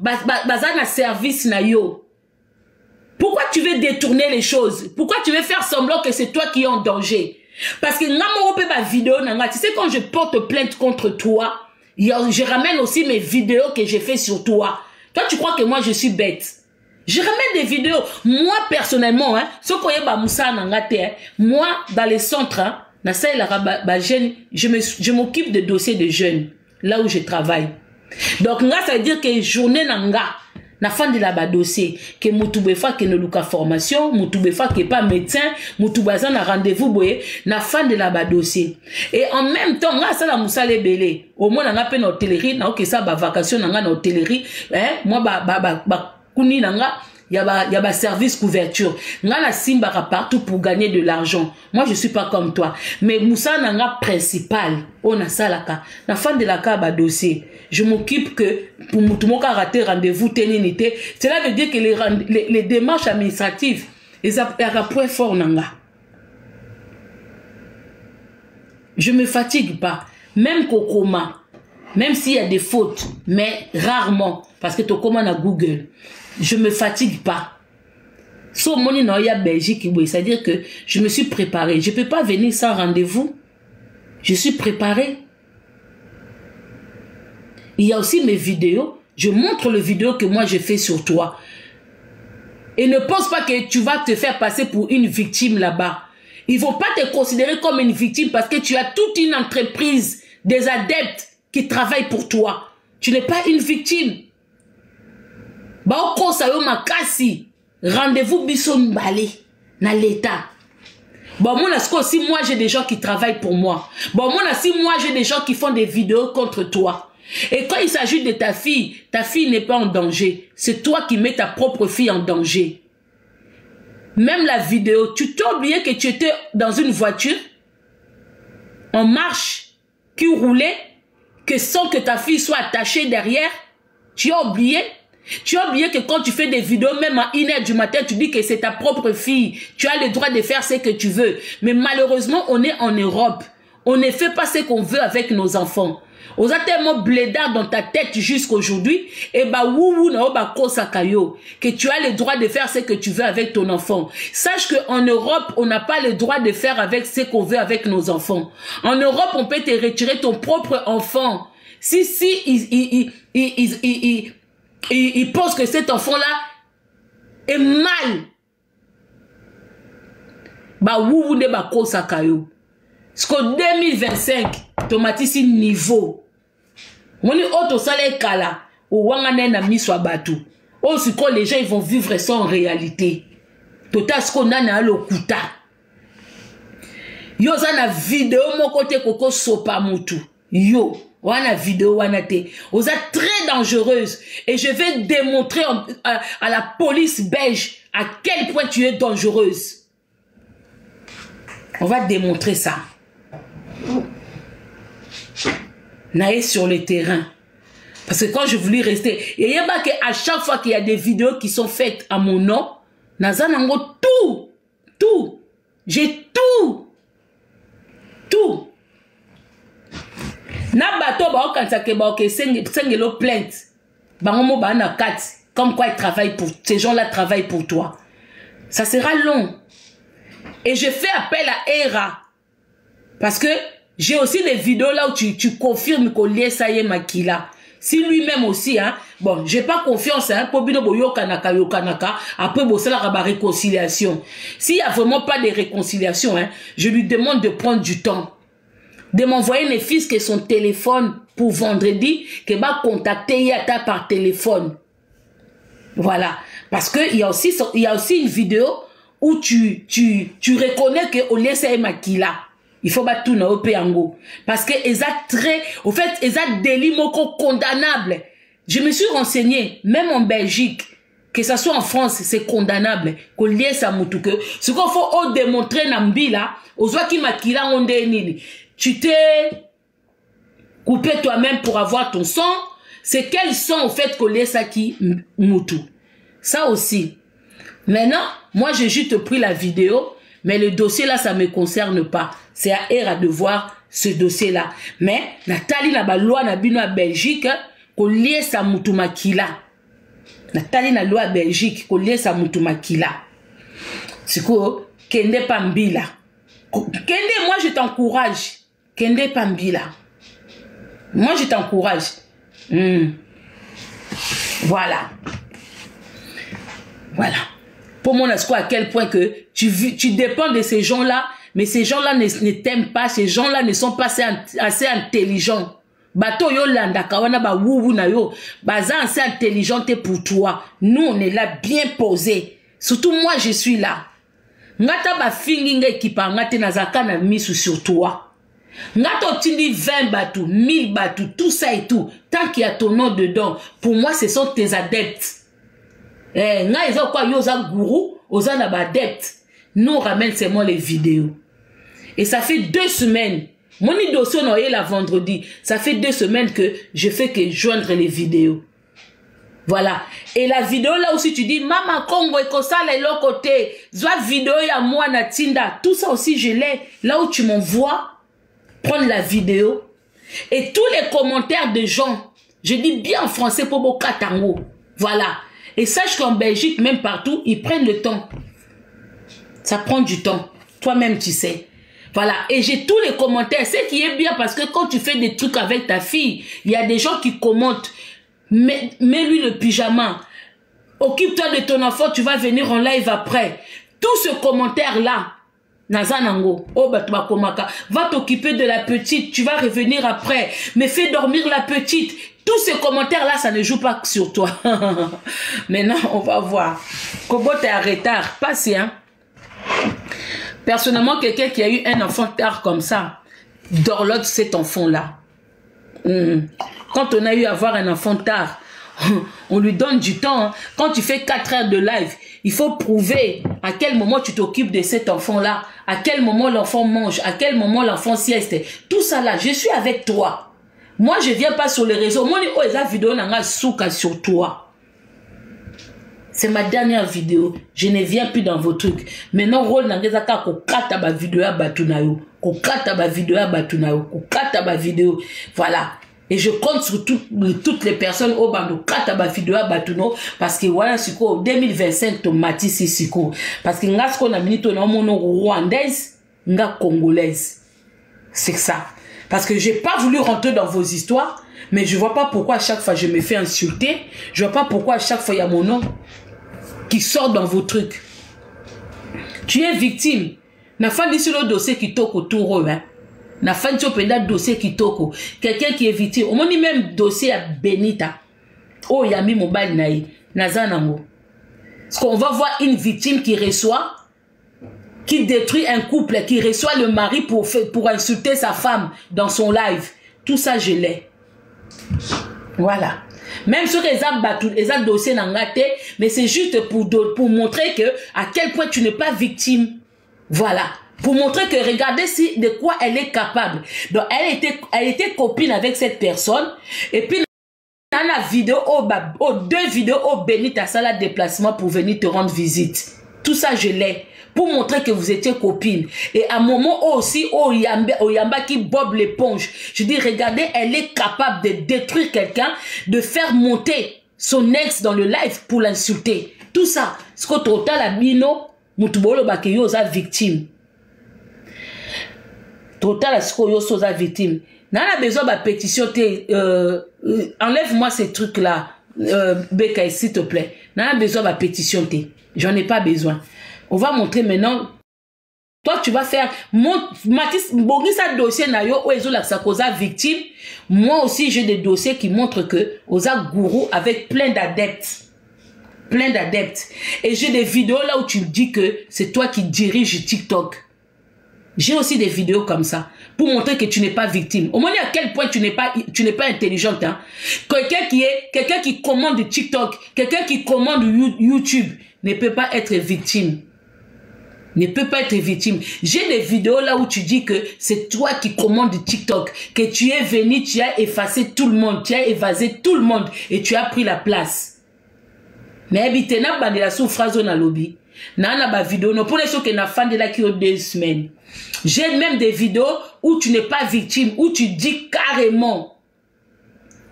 baza na service na yo. Pourquoi tu veux détourner les choses? Pourquoi tu veux faire semblant que c'est toi qui es en danger? Parce que ma vidéo, tu sais, quand je porte plainte contre toi, je ramène aussi mes vidéos que j'ai fait sur toi. Toi, tu crois que moi, je suis bête? Je ramène des vidéos. Moi, personnellement, hein, moi, dans les centres, hein, je m'occupe de dossiers de jeunes, là où je travaille. Donc, ça veut dire que journée nanga, na fin de la dossier, que Moutoubefa qui ne luka formation, Moutoubefa qui n'est pas médecin, Moutoubaza na rendez-vous boye, na fin de la dossier. Et en même temps, ça la moussale belé. Au moins, on a peine hôtellerie, na ok ça, vacation, na hôtellerie, hein, moi, kuni nanga, y a service couverture. Nga la simba partout pour gagner de l'argent. Moi, je suis pas comme toi. Mais Moussa nanga principal, on a ça la ka. La fin de la ka dossier. Je m'occupe que pour tout le monde rater rendez-vous téninité. Cela veut dire que les démarches administratives, ils ont un point fort nanga. Je me fatigue pas. Même Kokoma, même s'il y a des fautes, mais rarement, parce que Tokoma na Google. Je me fatigue pas. Sauf mon inoya Belgique, c'est-à-dire que je me suis préparé. Je peux pas venir sans rendez-vous. Je suis préparé. Il y a aussi mes vidéos. Je montre les vidéos que moi j'ai fait sur toi. Et ne pense pas que tu vas te faire passer pour une victime là-bas. Ils vont pas te considérer comme une victime parce que tu as toute une entreprise, des adeptes qui travaillent pour toi. Tu n'es pas une victime. Rendez-vous bison balé na l'état. Bon, moi, si moi j'ai des gens qui travaillent pour moi. Bon, moi, si moi j'ai des gens qui font des vidéos contre toi. Et quand il s'agit de ta fille n'est pas en danger. C'est toi qui mets ta propre fille en danger. Même la vidéo, tu t'es oublié que tu étais dans une voiture en marche qui roulait, que sans que ta fille soit attachée derrière. Tu as oublié? Tu as oublié que quand tu fais des vidéos, même à 1h du matin, tu dis que c'est ta propre fille. Tu as le droit de faire ce que tu veux. Mais malheureusement, on est en Europe. On ne fait pas ce qu'on veut avec nos enfants. On a tellement blédard dans ta tête jusqu'aujourd'hui. Et que tu as le droit de faire ce que tu veux avec ton enfant. Sache qu'en Europe, on n'a pas le droit de faire avec ce qu'on veut avec nos enfants. En Europe, on peut te retirer ton propre enfant. Il pense que cet enfant-là est mal. Parce qu'en 2025, tomatisi niveau. On est auto salaire kala. Ou wangane na miswa batu. Aussi quand les gens ils vont vivre ça en réalité. Tota ce qu'on a na lokuta. Yo za na vidéo mon côté koko sopa mutu. Yo. Wana vidéo wana te. Oza très dangereuse. Et je vais démontrer à la police belge à quel point tu es dangereuse. On va démontrer ça. Naïe sur le terrain. Parce que quand je voulais rester, il y a pas qu'à chaque fois qu'il y a des vidéos qui sont faites à mon nom, Nazanango tout. J'ai tout. Na bato ba okanta ke ba ok sengelo plainte. Bangomo ba na kat comme quoi ils travaillent pour ces gens-là travaillent pour toi. Ça sera long. Et je fais appel à ERA parce que j'ai aussi des vidéos là où tu confirmes qu'on lié ça y est Makila. Si lui-même aussi hein, bon, j'ai pas confiance hein pour bino boyo kanaka après bossela raba réconciliation. S'il y a vraiment pas de réconciliation hein, je lui demande de prendre du temps. De m'envoyer les fils que son téléphone pour vendredi, que va contacter Yata par téléphone. Voilà. Parce que il y a aussi une vidéo où tu reconnais que Olé c'est Makila. Il faut battre tout na opeango. Parce que ils a très, au fait, ils a délit moko condamnable. Je me suis renseigné, même en Belgique, que ça soit en France, c'est condamnable. Qu'Olé ça moutou que. Ce qu'on faut démontrer nambi là, aux oies qui Makila on dénini. Tu t'es coupé toi-même pour avoir ton sang. C'est quel sang au fait qu'on laisse ça qui moutou. Ça aussi. Maintenant, moi j'ai juste pris la vidéo, mais le dossier là, ça ne me concerne pas. C'est à ERA de voir ce dossier là. Mais Nathalie n'a pas loi n'a bino à Belgique qu'on laisse ça moutou makila. Nathalie na loi Belgique, kolie sa mutu makila. Siko, kende pambila. Kende, moi je t'encourage. Kende pambila. Moi je t'encourage. Voilà. Voilà. Pour mon espoir, à quel point que tu dépends de ces gens-là, mais ces gens-là ne t'aiment pas, ces gens-là ne sont pas assez intelligents. Bato yo landa kawana ba wuwu na yo, baza assez intelligente pour toi. Nous on est là bien posé. Surtout moi je suis là. Ngata ba fingi nga ekipa ngate nazaka na misu sur toi. Ngata otindi 20 batou, 1000 batou, tout ça et tout. Tant qu'il y a ton nom dedans, pour moi ce sont tes adeptes. Nga eza kwa yo za gourou, oza na ba adeptes. Nous on ramène seulement les vidéos. Et ça fait 2 semaines. Mon dossier on est là vendredi. Ça fait 2 semaines que je fais que joindre les vidéos. Voilà. Et la vidéo là aussi tu dis Mama Congo et ça les l'autre côté. Zwa vidéo ya moi na Tinda. Tout ça aussi je l'ai. Là où tu m'envoies prendre la vidéo. Et tous les commentaires de gens. Je dis bien en français pour Boka Tango. Voilà. Et sache qu'en Belgique, même partout, ils prennent le temps. Ça prend du temps. Toi-même tu sais. Voilà, et j'ai tous les commentaires. C'est qui est bien parce que quand tu fais des trucs avec ta fille, il y a des gens qui commentent. Mets-lui le pyjama. Occupe-toi de ton enfant, tu vas venir en live après. Tout ce commentaire-là, Nazanango, oh Batubakomaka, va t'occuper de la petite, tu vas revenir après. Mais fais dormir la petite. Tous ces commentaires-là, ça ne joue pas sur toi. Maintenant, on va voir. Kobo, t'es en retard. Passe, hein. Personnellement, quelqu'un qui a eu un enfant tard comme ça, dorlote cet enfant-là. Quand on a eu à avoir un enfant tard, on lui donne du temps. Hein. Quand tu fais 4 heures de live, il faut prouver à quel moment tu t'occupes de cet enfant-là, à quel moment l'enfant mange, à quel moment l'enfant sieste. Tout ça là, je suis avec toi. Moi, je ne viens pas sur les réseaux. Moi, je vidéo sur toi. C'est ma dernière vidéo. Je ne viens plus dans vos trucs. Maintenant, rôle n'angezaka ko kata ba vidéo à batunayo. Ko kata ba vidéo à batunayo. Ko kata ba vidéo. Voilà. Et je compte sur toutes les personnes au bando kata ba vidéo à batuno parce que voilà siko 2025 to matisi siko parce que ngasko na minito na mono rwandaise nga congolaise. C'est ça. Parce que j'ai pas voulu rentrer dans vos histoires, mais je vois pas pourquoi à chaque fois je me fais insulter. Je vois pas pourquoi à chaque fois il y a mon nom qui sort dans vos trucs. Tu es victime. Na fin d'ici le dossier qui toque autour, hein. Na fin de dossier qui toque. Quelqu'un qui est victime. On dit même dossier à Benita. Oh, yami mobile naï. Nazanamo. Parce qu'on va voir une victime qui reçoit, qui détruit un couple, qui reçoit le mari pour insulter sa femme dans son live. Tout ça, je l'ai. Voilà. Même sur les dossiers n'engagés, mais c'est juste pour montrer que à quel point tu n'es pas victime. Voilà. Pour montrer que regardez de quoi elle est capable. Donc elle était copine avec cette personne. Et puis dans la vidéo, deux vidéos au Benita Sala déplacement pour venir te rendre visite. Tout ça je l'ai. Pour montrer que vous étiez copine. Et à un moment aussi, Oyamba qui bobe l'éponge. Je dis, regardez, elle est capable de détruire quelqu'un, de faire monter son ex dans le live pour l'insulter. Tout ça. Ce que total a bino, mutubolo bakeyo za victime. Total a ce que yo soza victime. N'a besoin de pétition, enlève-moi ces trucs-là, Beka, s'il te plaît. N'a besoin de pétition, j'en ai pas besoin. On va montrer maintenant. Toi, tu vas faire. Mathis, Bogisa dossier nayo, oezo la sakosa victime. Moi aussi, j'ai des dossiers qui montrent que Oza Gourou avec plein d'adeptes. Plein d'adeptes. Et j'ai des vidéos là où tu me dis que c'est toi qui diriges TikTok. J'ai aussi des vidéos comme ça. Pour montrer que tu n'es pas victime. Au moins, à quel point tu n'es pas intelligente. Hein? Quelqu'un qui commande TikTok, quelqu'un qui commande YouTube, ne peut pas être victime. Ne peut pas être victime. J'ai des vidéos là où tu dis que c'est toi qui commandes TikTok, que tu es venu, tu as effacé tout le monde, tu as évasé tout le monde et tu as pris la place. Mais habitez na bande la souffrance na lobby. Na ba vidéo no pour les gens qui na fan de la qui ont 2 semaines. J'ai même des vidéos où tu n'es pas victime, où tu dis carrément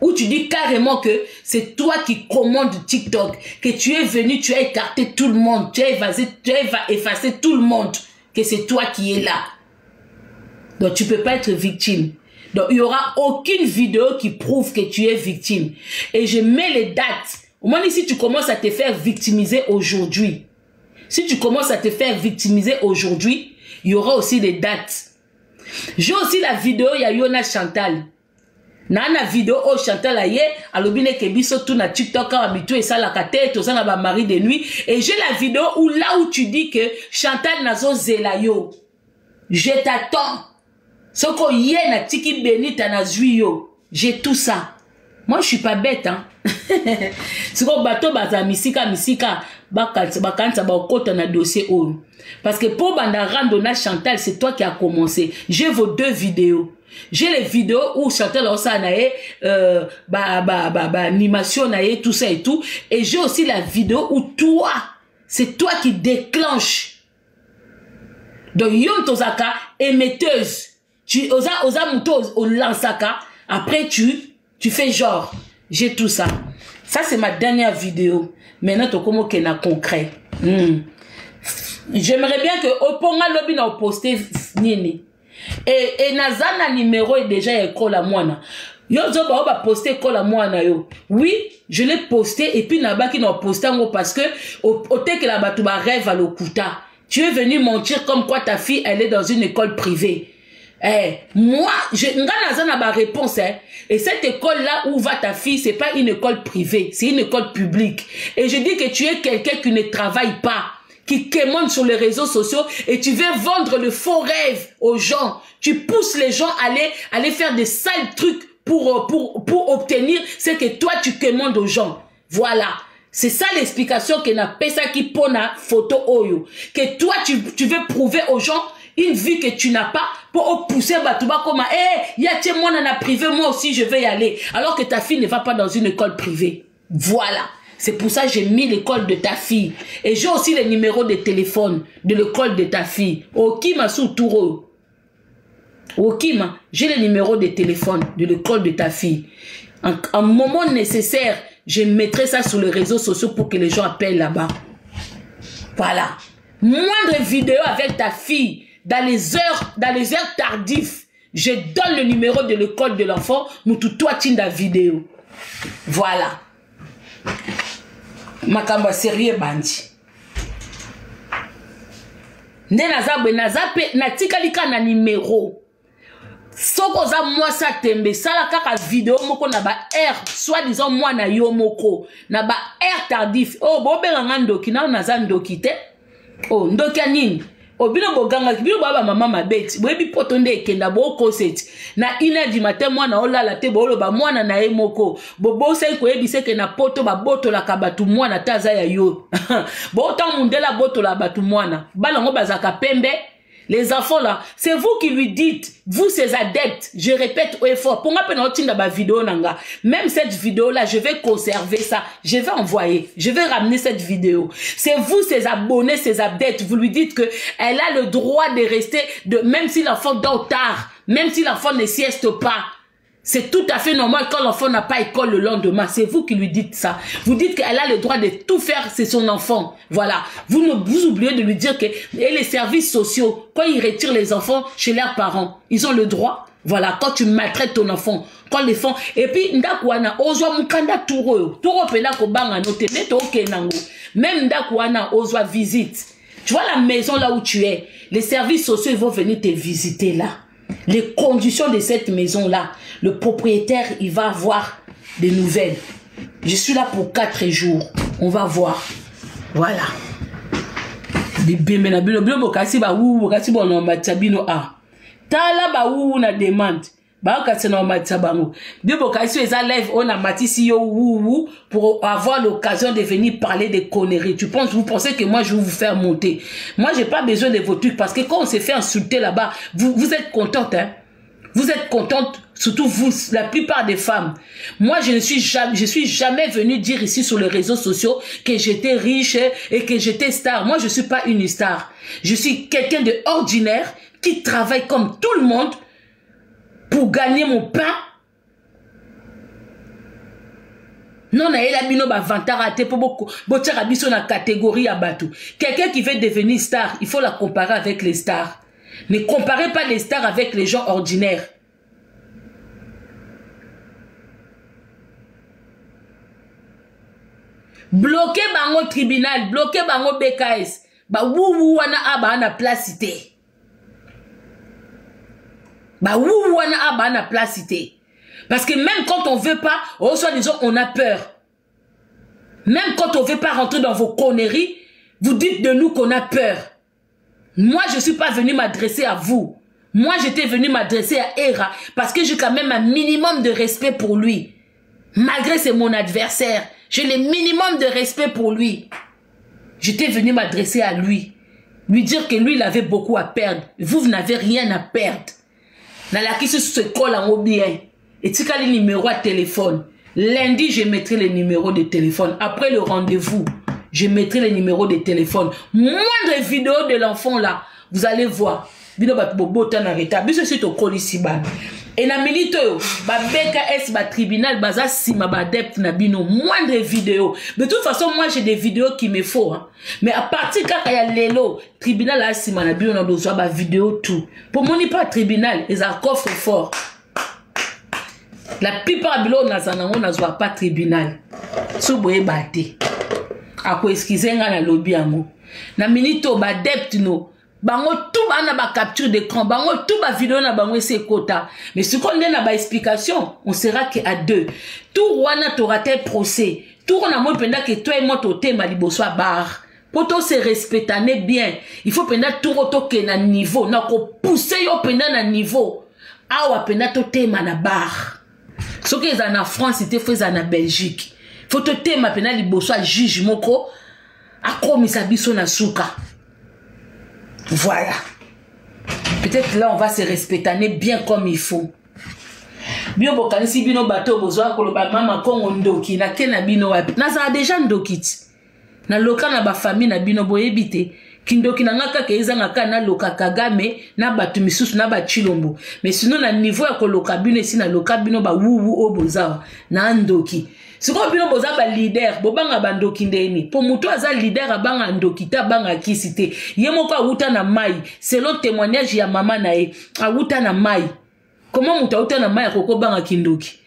où tu dis carrément que c'est toi qui commandes TikTok, que tu es venu, tu as écarté tout le monde, tu as effacé tout le monde, que c'est toi qui es là. Donc tu ne peux pas être victime. Donc il n'y aura aucune vidéo qui prouve que tu es victime. Et je mets les dates. Au moins si tu commences à te faire victimiser aujourd'hui, si tu commences à te faire victimiser aujourd'hui, il y aura aussi des dates. J'ai aussi la vidéo, il y a Yona Chantal. Nana vidéo au Chantal aye alobine ke biso tout na TikTok habitu et ça la kate to ça na ba mari de nuit et j'ai la vidéo où là où tu dis que Chantal nazo zela yo. Je t'attends. Soko yé na tiki benita na zui yo. J'ai tout ça. Moi je suis pas bête hein. Soko bato baza misika bakanta ba okota na dossier o. Parce que pour banda randona Chantal c'est toi qui a commencé. J'ai vos 2 vidéos. J'ai les vidéos où Chantal Ossa nae animation nae tout ça et tout et j'ai aussi la vidéo où toi c'est toi qui déclenche. Donc yon tozaka émetteuse. Tu osa muto au lansaka après tu fais genre j'ai tout ça. Ça c'est ma dernière vidéo. Maintenant to komo kena concret. J'aimerais bien que oponga lobi na poster nini. Et nazana numéro est déjà école à moi. Yo zoba ba poster école à moi na yo. Oui, je l'ai posté et puis naba qui n'a posté parce que au te que la batuba rêve à l'okuta. Tu es venu mentir comme quoi ta fille elle est dans une école privée. Moi, nazana ba réponse et cette école là où va ta fille, c'est pas une école privée, c'est une école publique. Et je dis que tu es quelqu'un qui ne travaille pas, qui quémande sur les réseaux sociaux et tu veux vendre le faux rêve aux gens. Tu pousses les gens à aller faire des sales trucs pour obtenir ce que toi tu quémandes aux gens. Voilà. C'est ça l'explication que n'a pas ça qui pona photo oyo. Que toi tu veux prouver aux gens une vie que tu n'as pas pour pousser Batouba comme y a moi dans la privée, moi aussi je vais y aller. Alors que ta fille ne va pas dans une école privée. Voilà. C'est pour ça que j'ai mis l'école de ta fille. Et j'ai aussi les numéros de téléphone de l'école de ta fille. Okima sous Touro. Okima, j'ai les numéros de téléphone de l'école de ta fille. En moment nécessaire, je mettrai ça sur les réseaux sociaux pour que les gens appellent là-bas. Voilà. Moindre vidéo avec ta fille dans les heures tardives, je donne le numéro de l'école de l'enfant, nous tout toi la vidéo. Voilà. Makamba sérieux bandi. Ne nazape natikalika na numéro. Soko za moi sa tembe sala kaka vidéo moko na ba air soit disant moi na yo moko na ba air tardif. Oh bobenga ndoki na naza ndoki te. Oh ndoki nini? Obino boganga bino baba mama mabeti boyebi potonde ekenda boko seti na 1h du matin mwana olala te boloba mwana na ye moko bobo sai koyebise ke na poto ba boto la kabatu mwana taza ya yo bo tant mundela boto la batu mwana balango bazaka pembe. Les enfants là, c'est vous qui lui dites, vous ces adeptes, je répète au effort, pour ma vidéo nanga, même cette vidéo là, je vais conserver ça, je vais envoyer, je vais ramener cette vidéo. C'est vous ces abonnés, ces adeptes, vous lui dites que elle a le droit de rester, même si l'enfant dort tard, même si l'enfant ne sieste pas. C'est tout à fait normal quand l'enfant n'a pas école le lendemain. C'est vous qui lui dites ça. Vous dites qu'elle a le droit de tout faire, c'est son enfant. Voilà. Vous oubliez de lui dire que les services sociaux, quand ils retirent les enfants chez leurs parents, ils ont le droit. Voilà. Quand tu maltraites ton enfant, quand les enfants, et puis, ndakwana, ozwa mukanda touro pena ko banga note, neto kenango. Même ndakwana, ozwa visite. Tu vois la maison là où tu es. Les services sociaux, ils vont venir te visiter là. Les conditions de cette maison-là, le propriétaire, il va avoir des nouvelles. Je suis là pour 4 jours. On va voir. Voilà. Tala ba wu na demande. Ba kasi na matsabango. Bibo kasi eza live on a matisi yo wu pour avoir l'occasion de venir parler des conneries. Vous pensez que moi je vais vous faire monter. Moi j'ai pas besoin de vos trucs parce que quand on s'est fait insulter là-bas, vous êtes contente hein. Vous êtes contente, surtout vous, la plupart des femmes. Moi, je suis jamais venue dire ici sur les réseaux sociaux que j'étais riche et que j'étais star. Moi, je suis pas une star. Je suis quelqu'un de ordinaire qui travaille comme tout le monde pour gagner mon pain Non, na ela bino ba vantara te po botiaka biso na catégorie ya bato. Quelqu'un qui veut devenir star, il faut la comparer avec les stars. Ne comparez pas les stars avec les gens ordinaires. Bloquer bango tribunal, bloquer bango BKS. Ba wu wana aba ana placité. Ba wu wana aba ana placité. Parce que même quand on veut pas, soit disons on a peur. Même quand on veut pas rentrer dans vos conneries, vous dites de nous qu'on a peur. Moi, je suis pas venu m'adresser à vous. Moi, j'étais venu m'adresser à Hera parce que j'ai quand même un minimum de respect pour lui. Malgré c'est mon adversaire, j'ai le minimum de respect pour lui. J'étais venu m'adresser à lui. Lui dire que lui, il avait beaucoup à perdre. Vous n'avez rien à perdre. Dans la question se colle en bien. Et tu as le numéro de téléphone. Lundi, je mettrai le numéro de téléphone. Après le rendez-vous, je mettrai le numéro de téléphone. Moindre vidéo de l'enfant là, vous allez voir. Bino ba bobo na reta. Biso c'est au kolisiban. Et na milito yo, ba BKS ba tribunal baza sima ba adepte na bino moindre vidéo. De toute façon, moi j'ai des vidéos qui me faut hein. Mais à partir quand il y a lelo, tribunal a sima na bino na besoin ba vidéo tout. Pour moi ni pas tribunal, ils ont coffre fort. La plupart de l'eau on n'a pas tribunal. Souboye bate. Ako excusez nga na lobby amo. Na minito ba depte no. Bango tout ba na ba capture d'écran. Bango tout ba vidéo na bango ese quota. Mais ce qu'on a na ba explication, on sera que à deux. Tout wana t'aura tel procès. Tout on a moi penda que toi et moi t'ote maliboso à bar. Pour tout se respecter bien. Il faut penda tout roto que na niveau. Na ko pousser yo penda na niveau. Awa penda t'ote ma na bar. Ce qui est en France, c'était fait en Belgique. Faut te téma pena liboso à juge moko a commis sa biso na souka. Voilà. Peut-être là on va se respecter bien comme il faut. Bio bokani si bino bateau bozo ko lo ba mama kongo ndoki na kena bino wapi. Na za déjà ndokiti. Na loka na ba famille na bino boyebite. Kindoki na ngaka ke ezanga kana loka Kagame na batu misusu na ba Chilombo. Mais sinon na niveau ya ko loka bino si na loka bino ba wuwu obozawa na ndoki. Siko bino boza ba leader bobanga bandoki ndeni. Po muto aza leader abanga ndoki ta banga kisite. Ye moko awuta na mai selon témoignage ya mama na ye awuta na mai. Comment muto awuta na mai koko banga kindoki?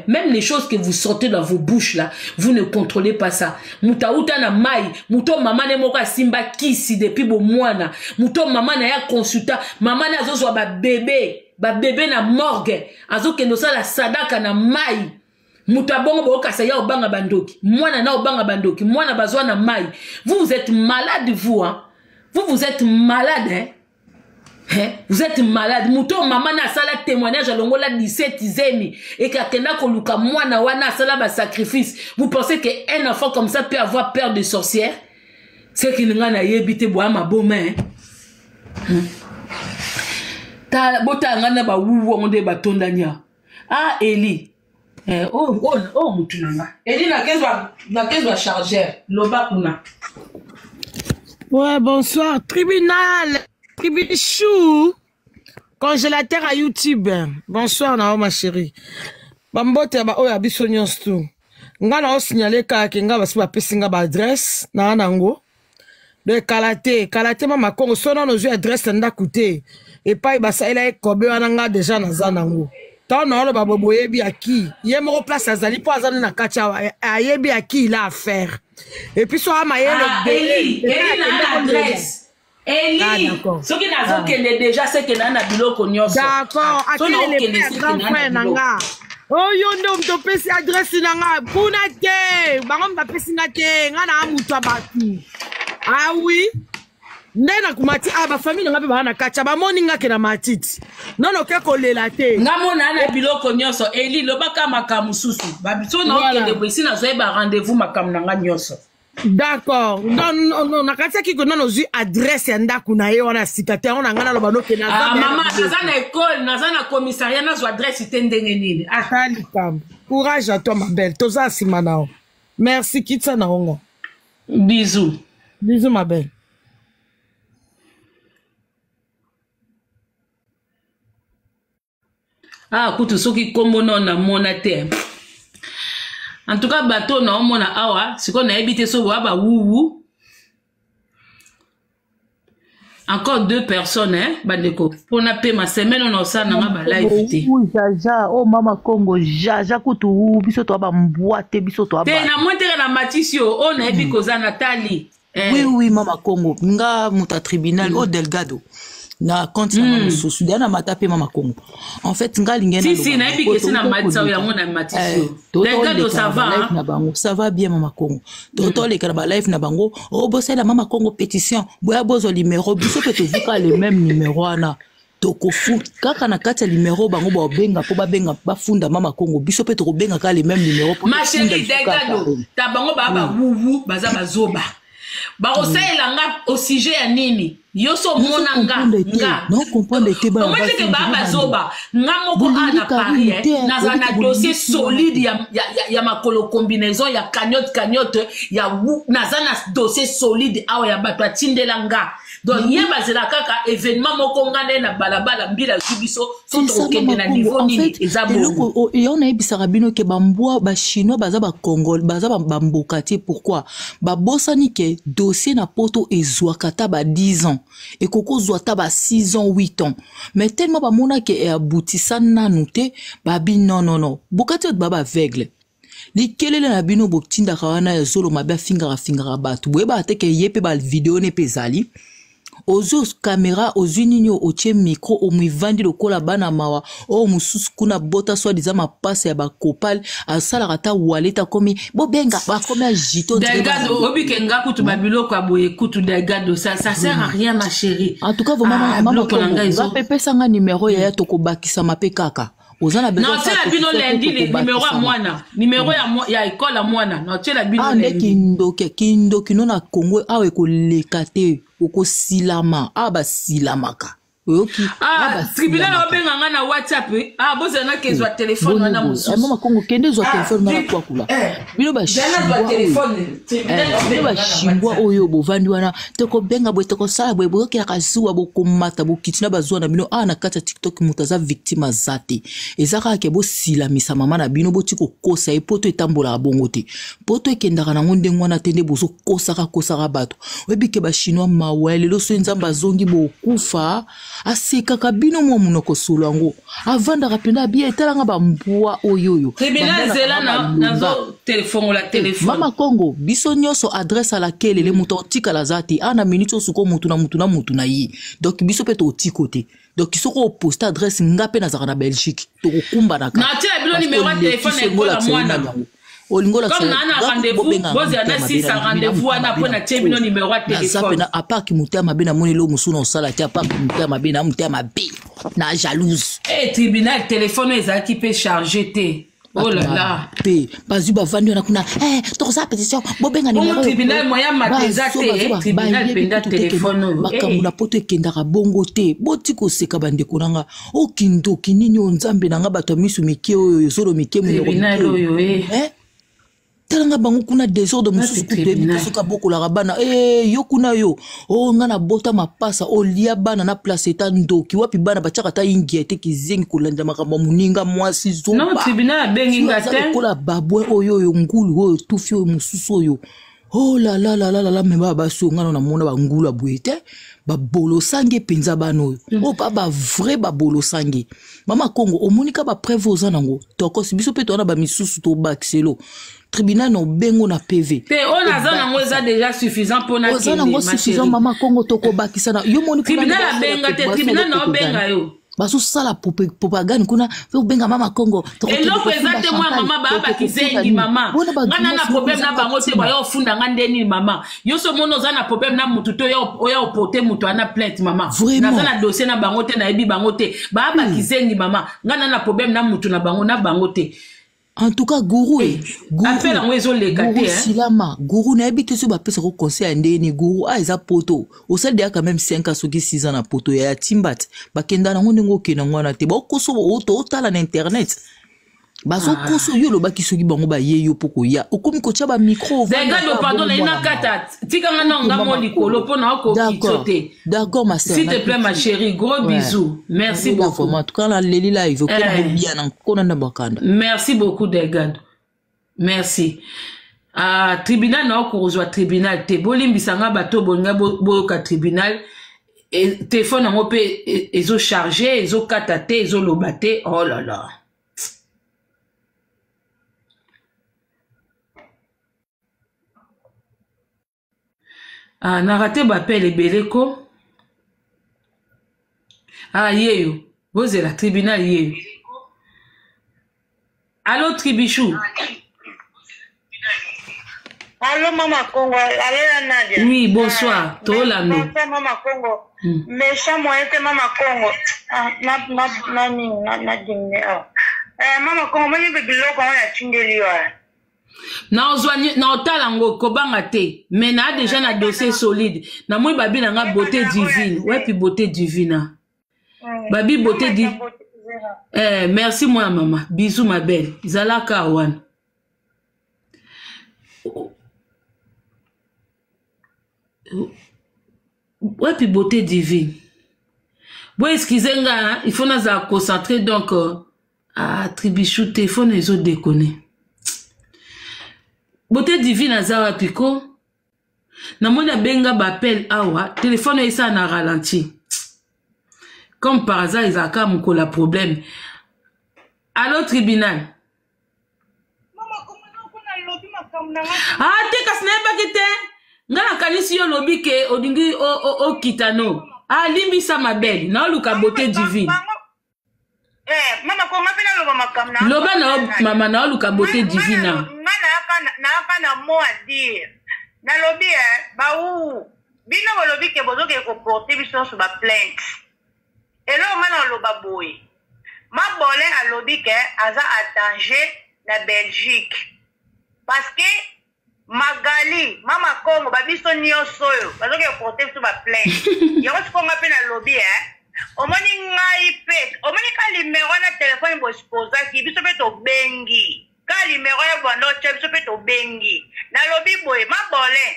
Même les choses que vous sortez dans vos bouches là, vous ne contrôlez pas ça. Mutaouta na mai, muto mama ne moka simba kisi depuis bo mwana. Muto mama na ya consulta, mama na zo ba bébé na morgue. Azo ke no sa la sadaka na mai. Mutabongo bo kasa ya obanga bandoki. Mwana na obanga bandoki, mwana bazwa na mai. Vous êtes malade vous hein. Vous êtes malade hein. Vous êtes malade. Mouton maman na sala témoignage à l'ongola 17 zemi et qu'akenda koluka mwana wana sala ba sacrifice. Vous pensez qu'un enfant comme ça peut avoir peur de sorcière? C'est qu'il n'a pas yébité bois ma boma. Ta bota ngana ba wuwu onde ba tondania. Ah Eli. Oh mutunanga. Eli na kezwa chargeur. Loba kuna. Ouais, bonsoir. Tribunal. Chou, congélateur à YouTube. Bonsoir, Nao, ma chérie. Bambote, ba oya biso nyonstu. Nga na o signaler ka ke nga basi ba pesinga ba adresse na nango. De Kalaté mama Kongo sono no zu adresse nda coûter. Et pas basa ela e kobe wana nga déjà na zanango. Tant na lo ba boyebi aki. Ye mo place azali po azali na kacha ayebi aki il a à faire. Et puis so ama ye le Eli na adresse. Eli, ce qui n'a pas qu'elle est déjà, c'est qu'elle a un biloko nyonso. D'accord, à quel est le grand frère nanga? Oh yondo mtopesi adresse nanga, kuna te, bango mtopesi nga te, nga na amutu abatu. Ah oui? Ndena kumati aba famille nga pe ba na kacha ba moni nga ke na matiti. Nono ke kolela te. Nga mona na biloko nyonso, Eli lobaka makamu susu. Ba biso na okende boisi na zoe ba rendez-vous makamu nanga nyonso. D'accord. Non, nakati ki ko nano zu adresse ya ndaku na ye wana sikate on ngana lo banoke na ah maman naza na école naza na commissariat na zo adresse te ndenge nini ah tali kam courage à toi ma belle toza simanao merci kitsa na onga bisous ma belle ah kutu soki kombo non na mona te En tout cas, bateau, non, mon awa, c'est qu'on a habité sur Waba Wouwou. Encore 2 personnes, hein, Bandeko. Pour na paix ma semaine, on a ça dans ma live. Jaja, oh Mama Congo, Jaja Koutou, biso to ba mboate, biso to ba. Te na monte na Matisio, on a ebi koza Nathalie. Oui, Mama Congo, nga muta tribunal, oh Delgado. Na compte na mususu, na matape Mama Congo. En fait, nga lingena. Si, na ebi kesi na Matisa ya mona Matisio. Delgado, ça va, hein? Ça va bien, Mama Congo. Toto le kana ba live na bango, oh bossa la Mama Congo pétition, boya bozo numéro, biso peut te vuka le même numéro ana. Tokofu kaka na kati ya numéro bango ba benga po ba benga ba funda Mama Congo biso pe to benga ka le même numéro pour ma chérie Delgado ta bango ba wuwu baza bazoba ba osela nga au sujet ya nini yoso mona nga non comprendre te ba comment c'est que ba bazoba nga moko ana Paris na na dossier solide ya makolo combinaison ya cagnotte ya na na dossier solide awa ya bato atindela nga. Donc, il y a un événement na balabala mbila jubiso sont au na niveau nini ezabo. Et on a eu bisarabino ke bamboa ba chinois baza ba congol baza ba mbokati pourquoi ba bosani ke dossier na poto ezwakata ba 10 ans et koko zwata ba 6 ans 8 ans mais tellement ba mona ke aboutissa nanu te ba bi non bokati ba aveugle likelele na bino botinda kawana ya zolo mabe fingara batu boyeba te ke yepe ba vidéo ne pezali ozo caméra ozuninyo otie micro omivandi lokola bana mawa o mususu kuna bota soit disant ma passe ya ba kopal asala kata waleta komi bo benga ba komi agito Delgado obikenga kutu babilo kwa boye kutu Delgado ça sert à rien ma chérie. En tout cas maman va pepe sanga numéro ya toko bakisa mape kaka. Non, c'est la bino lundi, numéro à moana. Numéro ya école à moana. Non, c'est la bino lundi. Kindo kino na Congo awe ko lekate oko silama aba silamaka. Tribunal obenga nga na WhatsApp. Bozana kezwa téléphone wana mususu. Mama Congo kende zwa téléphone na kwa kula. Bino ba shingwa téléphone. Bino ba shingwa oyo bovandi wana toko benga bo toko sala bo boki akazuwa bo komata bo kitina bazwa na bino na kata TikTok mutaza victime zate. Ezaka ke bo silamisa mama na bino bo tiko kosa epoto etambola bongo te. Poto ekendaka na ngonde ngwana tende bozo kosaka bato. Webike ba chinois mawele lo so nzamba zongi bo kufa. Aseka kabino mwa munoko sulango avanda kapenda bia etalanga ba mbua oyoyo tribunal zela na zo téléphone la téléphone Mama Congo biso nyoso adresse à laquelle les mutontika la zati ana minute suko mutu na yi donc biso pe to tikote donc soko poste adresse ngape na zaka na Belgique to kumba na ka na tia bilo numéro de téléphone ko la mwana comme on a rendez-vous, vous avez 6 rendez-vous, on a pris un numéro de téléphone. À part qui moutait ma bena monelo musuno sala à part qui moutait ma bena moutait ma bé na jalouse. Eh tribunal téléphone est qui peut charger. Oh là là. Bazuba vandi na kuna toza pétition bobenga numéro. Tribunal moyen matezate tribunal penda téléphone. Makamuna poto ekendaka bongo te. Botiko seka bande konanga okindo kinini onzambe nanga bato misu mike oyo zolo mike mu tribunal oyo talanga bango kuna désordre mususu kute suka boko la rabana yo kuna yo ngana bota mapasa lia bana na place etandoki wapi bana bachaka ta ingiete kizengi kolanda makambo muninga mwasi zo non tribunal bengi ngate kola babwe oyo ngulu oyo tufi oyo mususu oyo oh la mema baso ngana na mona ba ngulu abwete ba bolo sange penza bano ba vrai ba bolo sange Mama Congo omonika ba preuve ozanango toko sibiso pe to na ba misusu to baxelo tribunal no bengo na PV te on azana ngo eza déjà suffisant pour na kende suffisant Mama Congo toko bakisa na yo moni tribunal benga te tribunal no benga yo baso sala propagande kuna fe benga Mama Congo et non présente moi mama ba kizengi mama ngana na problème na bango te ba yo funda ngandeni mama yo so mono za na problème na mutu to yo porter mutu ana plainte mama na za na dossier na bango te na ebi bango te ba kizengi mama ngana na problème na mutu na bango te. En tout cas, Gourou appelle en raison les gâtés Silama Gourou n'a habité sur ma pèse au conseil ndeni Gourou eza poto au sein de quand même 5 à 6 ans na poto ya timbat bakenda na ngongo kena ngwana te ba koso auto tala na internet bazo koso yo lo baki soki bango ba yeyo poko ya okomi ko tia ba micro Delgado pardon ina kata tika ngana ngamo likolo pona ko kitsote d'accord ma sœur s'il te plaît ma chérie gros bisous merci beaucoup en tout cas la leli live ko bien na kona na bakanda merci beaucoup Delgado. Merci. Tribunal na okozwa tribunal te bolimbisanga bato bolinga boyoka tribunal téléphone nango pe ezo chargé ezo kata te ezo loba te. Oh là là. Na raté bapel ebeleko. Yeyo bozela tribunal yeyo. Allô Tribichou. Allô Maman Congo, allô Nadia. Oui, bonsoir. Tolano. Bonsoir Maman Congo. Méchant moyen que Maman Congo. Maman Congo, moi je veux dire qu'on a tingeli wa. Na ozwani na otalango kobanga te. Mais na déjà na dossier solide. Na moi babi na nga beauté divine. Ouais puis beauté divine. Babi beauté divine. Merci moi maman. Bisous ma belle. Zalaka wan. Ouais puis beauté divine. Bon excusez nga, il faut nous concentrer donc à Tribichou téléphone les autres déconner. Beauté divine azawa piko. Na mona benga bapel awa, téléphone esa na ralenti. Comme par hasard ils a mon la problème. Allô tribunal. Te kasne bakite. Ngana kanisi yo lobi ke odingi o kitano. Limbi sa ma belle. Na luka beauté divine. Mama ko ngapena loba makamna. Loba na mama na luka beauté divine. Na mot à dire. Na lobi ba ou. Bino ko lobi ke bozo ke ko porter biso sur ba plainte. Et là on loba boy. Ma bolé a lobi ke aza à danger na Belgique. Parce que Magali, Mama Congo, babiso nyonso yo, bazo ke porter sur ba plainte. Yo ko ngape na lobby omoni ngai pe, omoni ka numéro na téléphone bo sposa ki biso pe to bengi. Ka numéro ya bondo che biso pe to bengi. Na lobby boy, ma bolé.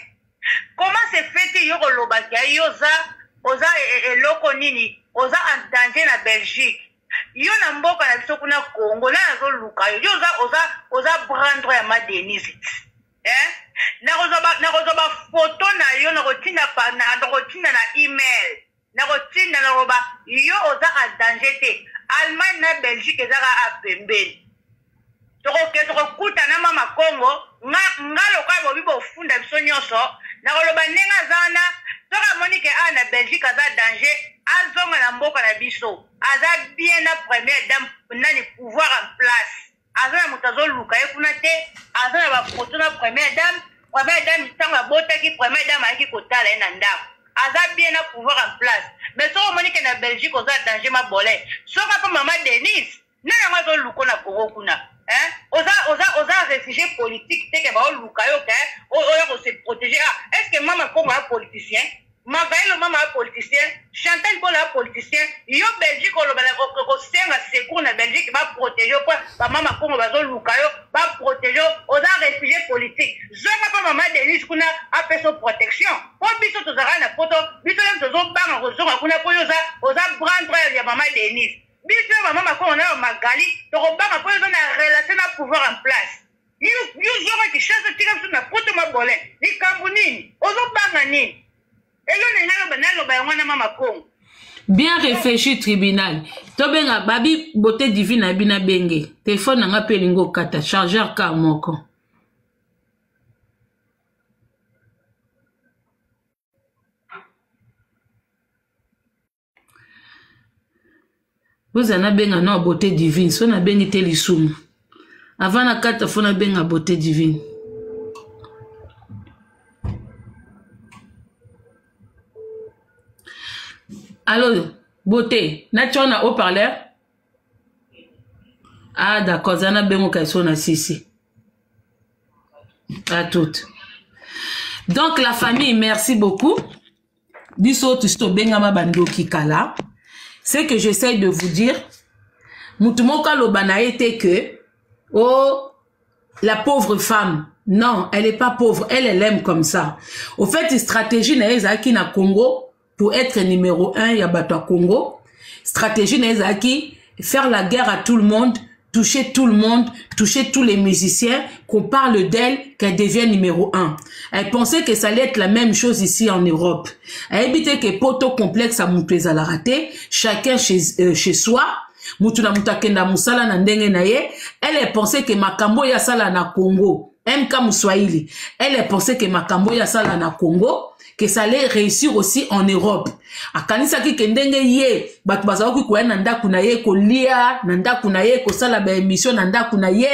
Comment se fait yo ko loba ki yoza, oza eloko nini, oza en danger na Belgique. Yo na mboka na biso kuna Congo na zo luka yo oza brandro ya ma Denise. Na rozoba photo na yo na rotina na email. Na rotina na roba yo oza a danger te. Allemagne na Belgique ezaka a pembeni. Toko kuta na Mama Congo ngalo kwa bobi bo funda biso nyonso na roloba nenga zana toka Monique na Belgique aza danger azonga na mboka na biso aza bien na première dame nani pouvoir en place aza na mutazo luka ekuna te aza na ba photo na première dame tanga bota ki première dame aki kotala na ndako aza bien na pouvoir en place mais so Monique na Belgique oza danger ma bolé so ka mama Denise nana ngazo luko na Congo kuna oza réfugié politique te ke ba luka yo ke o se protéger. Est-ce que Mama Congo est politicien? Magaïlo Mama est politicien, Chantal Bola est politicien, yo Belgique ko senga secours na Belgique va protéger quoi ba Mama Congo ba zo lukayo va protéger oza réfugié politique. Zonga pa Mama Denise kuna a fait son protection. Po biso to zara na poto, biso yem to zo banga ko zonga kuna po yoza oza brandre ya Mama Denise. Biso Mama Congo na Magali to ko banga po yoza na relation na pouvoir en place. You zonga ki chasse tika biso na poto ma bolé. Ni kambunini, ozo banga nini? Bien réfléchi tribunal. Tobenga babi beauté divine abina benge. Téléphone nanga pelingo kata chargeur ka moko. Vous en avez benga no beauté divine. So na bengi telisum. Avant na kata fona benga beauté divine. Allô, beauté, tu as un haut-parleur? Ah, d'accord, ça n'a pas de ici. À toutes. Donc, la famille, merci beaucoup. Ce que j'essaie de vous dire, était que, oh, la pauvre femme, non, elle n'est pas pauvre, elle aime comme ça. Au fait, une stratégie na Congo, pour être numéro 1, il y a Bato Congo. Stratégie Nezaki, faire la guerre à tout le monde. toucher tout le monde, toucher tous les musiciens, qu'on parle d'elle, qu'elle devient numéro 1. Elle pensait que ça allait être la même chose ici en Europe. Elle habitait que poto complexe à Moutouez à la raté, chacun chez soi. Mutuna mutakenda musala na ndenge na ye. Elle pensait que makambo ya sala na Congo. MK Moussouaïli. Elle pensait que makambo ya sala na Congo, que ça allait réussir aussi en Europe. Akanisa ki kendenge ye, batu bazawa ki kouye nanda kunaye ko lia, nanda kunaye ko sala ba émission nanda kunaye,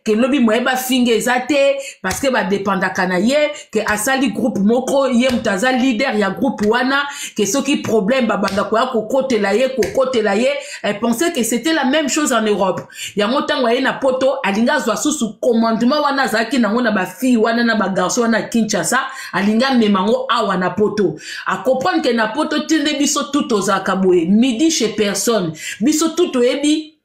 que lobi moeba finge zate, parce que ba dépenda kanaye, que asali groupe moko, ye mutaza leader ya groupe wana, que ce qui problème babanda kouya kokote la ye, elle pensait que c'était la même chose en Europe. Ya motango ye na poto, alinga zwa sous commandement wana zaki na ngona ba fille wana na ba garçon wana Kinshasa, alinga memango awa na poto. A comprendre que na poto tinde biso tout aux akaboué, midi chez personne, biso tout au ebi.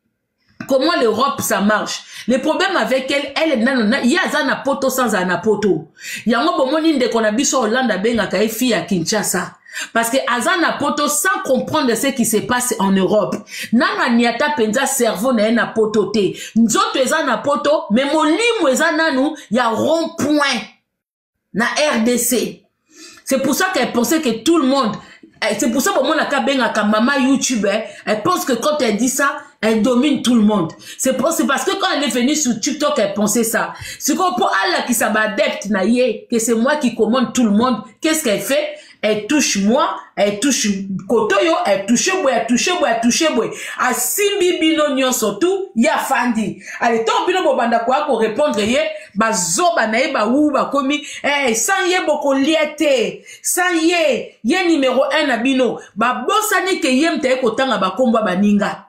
Comment l'Europe ça marche? Le problème avec elle est nanana, il y a zana poto sans zana poto. Yango bomoni nde kona biso Hollande benga ka fille à Kinshasa. Parce que azana poto sans comprendre ce qui se passe en Europe. Nanga niata penza cerveau na poto te. Nzoto ezana poto, mais mon limu ezana nou ya rond-point na RDC. C'est pour ça qu'elle pensait que tout le monde, c'est pour ça que mon akabenga ka maman YouTuber, elle pense que quand elle dit ça, elle domine tout le monde. C'est parce que quand elle est venue sur TikTok, elle pensait ça. C'est comme pour Allah qui s'abadepte na ye, que c'est moi qui commande tout le monde. Qu'est-ce qu'elle fait? Elle touche moi, elle touche Kotoyo, elle touche boy, elle touche boy, elle touche boy. A simbi bino nyon surtout, ya fandi. Allez, tant bino bobanda quoi pour répondre ye, ba zo ba nae ba ou ba komi, sans ye boko liete, sans ye numéro 1 na bino, ba bosani ke yem te kotanga ba komba baninga.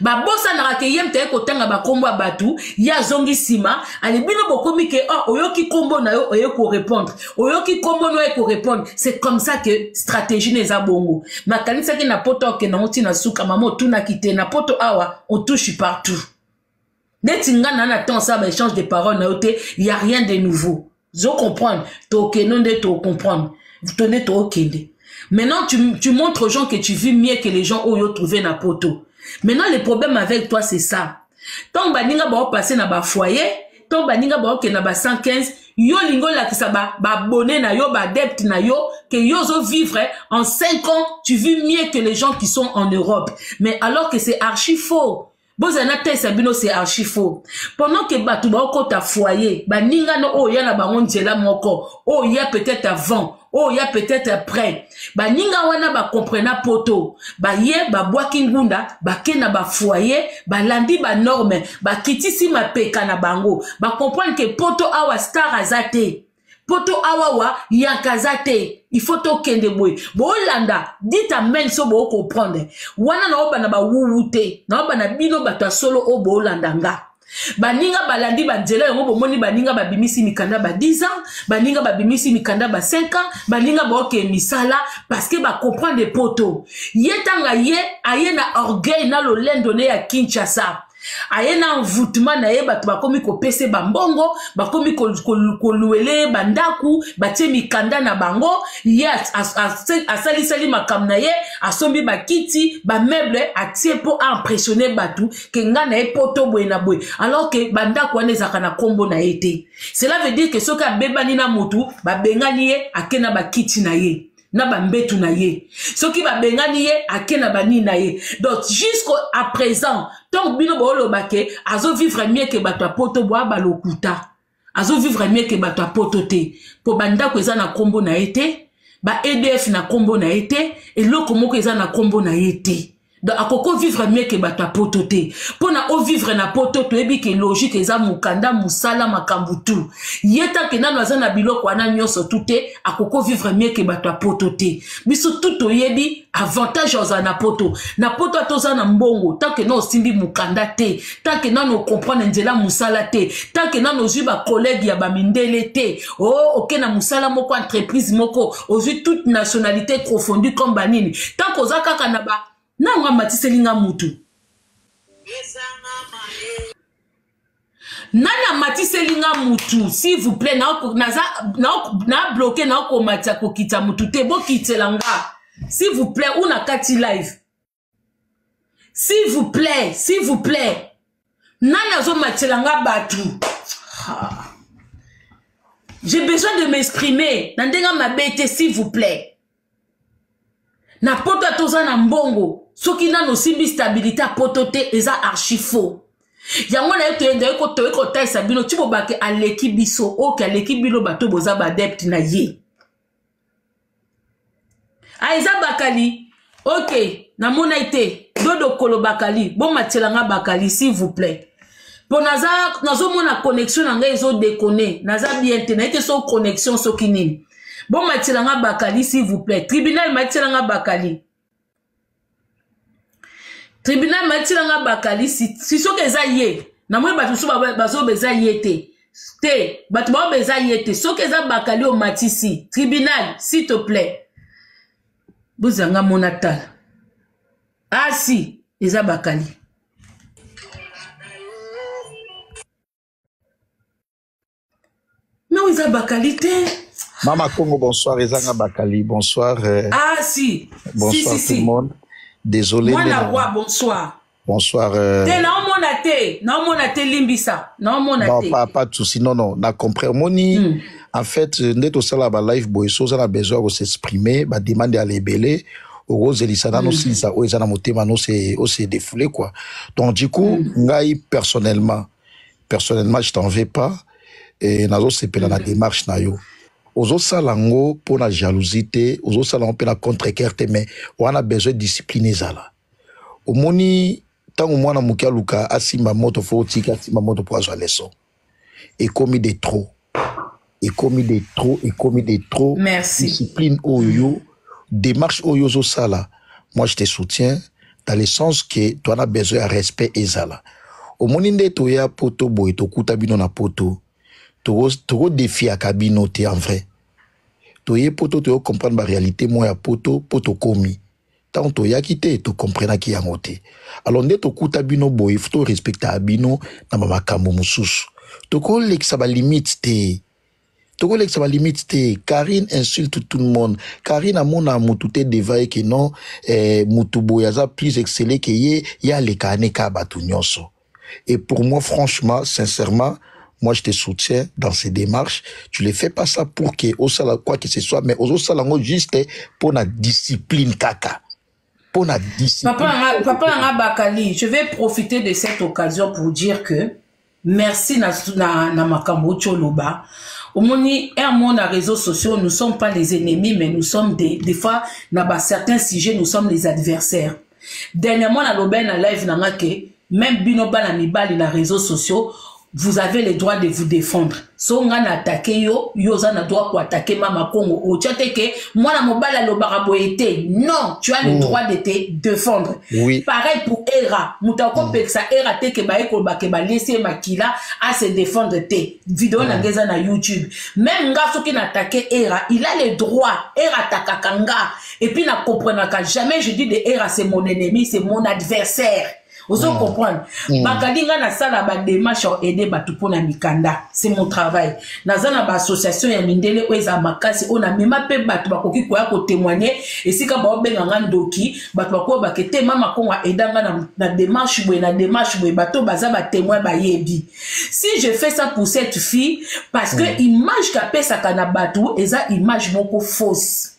Ba bosa na ke yem te kotanga ba komba batu, ya zongi sima, ale bino bokomi ke oyoki kombo na yo oyeko répondre. Oyoki kombo no oyeko répondre. C'est comme ça que stratégie neza bongo. Makanisa ki na poto ke na oti na suka mamo tuna kite na poto awa, on touche partout. Netinga na attend ça ba échange de paroles na ote, il y a rien de nouveau. Zo comprendre, to kenon de to comprendre. Vous tenez to okende. Maintenant tu montres aux gens que tu vis mieux que les gens où yo trouvé na poto. Maintenant, le problème avec toi, c'est ça. Tant baninga ba passer na ba foyer, tant baninga ba ke na ba 115, yo lingo la ki sa ba abonné na yo, ba adepte na yo, que yo zo vivre en 5 ans, tu vis mieux que les gens qui sont en Europe. Mais alors que c'est archi faux. Bozana te sabino c'est archi faux. Pendant que batu ba okota foyer, baninga no o ya na ba nzela moko, o ya peut-être avant. Oh, il y a peut-être après. Ba ninga wana ba comprena poto. Ba ye ba boaki ngunda, ba kena ba foyer, ba landi ba norme, ba kitisi ma peka na bango. Ba comprendre que poto awa star azate. Poto awa wa yakazate. Il faut to kende boy. Bo landa, dit amen so bo comprendre. Wana na oba na ba wuwute. Na oba na bino ba solo o bo landa nga. Baninga balandi banzela yango bomoni baninga babimisi mikanda ba 10 ans, baninga babimisi mikanda ba 5 ans, baninga ba oke misala parce que ba comprendre des potos. Yetanga ye aye na orgueil na lo lendone ya Kinshasa. Aye na envoûtement na ye batu bakomi ko pese bambongo, bakomi ko luele bandaku, batie mikanda na bango, ye asali sali makam na ye, asombi bakiti, ba meuble atie po impressionner batu, ke nga na ye poto boye na boye, alors que bandaku wane zaka na kombo na ye te. Cela veut dire que soka bebani na mutu, ba bengani ye akena bakiti na ye. Na bambetu na ye. Soki ba bengani ye akena bani na ye. Donc jusqu'à présent, tant bino bolo bake azo vivre mieux que bato poto boa balokuta. Azo vivre mieux que bato poto te. Po banda ko eza na kombo na ete, ba EDF na kombo na ete, et loko moko eza na kombo na ete. Donc akoko vivre mieux que bato poto te. Pona o vivre na poto to ebi ke logique eza mukanda musala makambutu. Yeta ke nano aza na biloko wana nyonso tute akoko vivre mieux que bato poto te. Biso tuto yebi avantage oza na poto. Na poto atoza na mbongo tant que no simbi mukanda te, tant que nano comprendre nzela musala te, tant que nano zui ba collègue ya ba mindele te. Oh OK na musala moko entreprise moko, ozui toute nationalité confondue comme banini. Tant koza kaka na ba na nga matiselinga mutu. Nana matiselinga mutu, s'il vous plaît, na bloqué na ko matia ko kita mutu te bo kitelanga. S'il vous plaît, una kati live. S'il vous plaît, s'il vous plaît. Nanazo Matelanga Batou. J'ai besoin de m'exprimer. Nandenga Mabete, s'il vous plaît. Na poto atoza na mbongo. Soki nano simbi stabilité a potote eza archi faux. Yango na yoto yenda yoko toyeko taï sabino. Tibo bake aleki biso. Ok, aleki bilo bato boza badepti na ye. Aiza Bakali. Ok, na mona ite. Dodo Kolo Bakali. Bon Matelanga Bakali, s'il vous plaît. Pour nazo mona connexion nanga ezo déconner. Naza bien te. Na ite so connexion so kinini. Bon Matelanga Bakali, s'il vous plaît. Tribunal Matelanga Bakali. Tribunal Matelanga Bakali, si so keza ye. Na mwe batu so bazo beza ye te. Te, batu ba beza ye te. So keza Bakali o Matisi. Tribunal, s'il te plaît. Bozanga monatal. Ah si, eza Bakali. Mais eza Bakali te. Mama Congo, bonsoir, Ezanga Bakali, bonsoir. Ah si. Bonsoir si, tout le monde. Désolé. Moi la roi, bonsoir. Bonsoir. Te na omona te limbisa. Na omona te. Non, pas de souci. Non, na compris. Moni, en fait, net au sala ba live boy, so ça a besoin de s'exprimer, ba demander à l'ébeler. Au rose elisana no si ça o ezana motema no c'est défoulé quoi. Donc du coup, ngai personnellement, je t'en vais pas et nazo sepela na démarche na yo. Ozo salango pour la jalousie, ozo salango pour la contre-carte, mais on a besoin de discipline zala. Au moni, tant au moins na mukia luka, asimba moto fo tika, asimba moto pour azwa leçon. Et commis de trop. Merci. Discipline oyo, démarche oyo zo sala. Moi je te soutiens dans le sens que tu en as besoin de respect et zala. Au moni nde toya poto boy to kuta bino na poto. Toro défi à cabino te en vrai. Toye poto to comprendre la réalité moi ya poto komi. Tant to ya kité to comprendre ki yangote. Alors nde to kuta bino boy faut respecter abino na makambo mususu. To ko leksa ba limite te. Toko leksa ba limite te. Karine insulte tout le monde. Karine a mon amutu te devaye que non mutu boyaza plus excellé que ye ya le kane ka batu nyonso. Et pour moi franchement sincèrement moi, je te soutiens dans ces démarches. Tu ne fais pas ça pour que, quoi que ce soit, mais aux autres, juste pour la discipline, kaka. Pour la discipline. Papa Bakali, je vais profiter de cette occasion pour dire que merci na makambo choloba. Au moni, dans les réseaux sociaux, nous ne sommes pas les ennemis, mais nous sommes des fois, dans certains sujets, nous sommes les adversaires. Dernièrement, dans le live, même binoba na mibali na réseaux sociaux, vous avez le droit de vous défendre. So on a attaqué yo na droit pour attaquer Mama Congo. O tchateke, moi na mobala lo baraboete. Non, tu as le droit de te défendre. Oui. Pareil pour Era. Moutako peksa Era te ke ba ekolba ke ba laisser makila à se défendre te. Vidéo na ngeza na YouTube. Même nga soki na attaqué Era, il a le droit. Era takakanga. Et puis na comprenaka jamais je dis de Era c'est mon ennemi, c'est mon adversaire. Vous comprenez? Bakalinga na sala ba démarche aider batu pona mikanda. C'est mon travail. Nazana ba association ya mindele oeza makasi ona mema pe batu bakoki koya ko témoigner et si ka ba benga ndoki batu bako bakete Mama Congo aidanga na démarche boy bato baza ba témoin ba yebi. Si je fais ça pour cette fille parce que image ka pesa kana batu eza image moko fausse.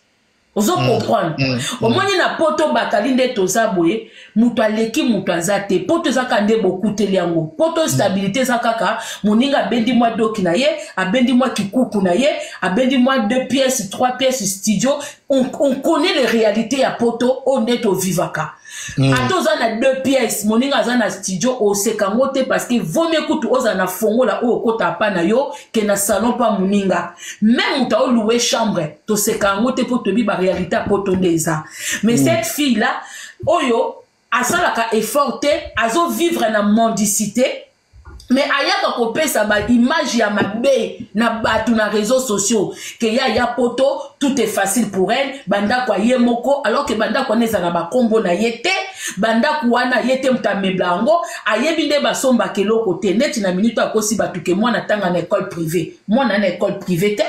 Vous comprendre. Au moins na poto Bakali nde toza boye, mutu aleki mutu azate, poto zaka nde beaucoup teliango. Poto stabilité zakaka, moninga bendi moi doki na ye, abendi moi kikuku na ye, abendi moi 2 pièces, 3 pièces studio. On connaît les réalités à poto, on est au vivaka. Atoza na 2 pièces, moninga za na studio au sekangote parce que vaut mieux kutu oza na fongo la o kota pa na yo que na salon pa moninga. Même muta o louer chambre, to sekangote pour te bi ba réalité à poto ndeza. Mais cette fille là, oyo asalaka efforté, azo vivre na mendicité. Mais ayaka kopesa ba image ya mabe na batu na réseaux sociaux que ya poto tout est facile pour elle banda kwa yemoko alors que banda kwa neza na ba kombo na yete banda kuana yete mtameblango ayebi nde basomba keloko te net na minute akosi batu ke moi na tanga na école privée moi na école privée te.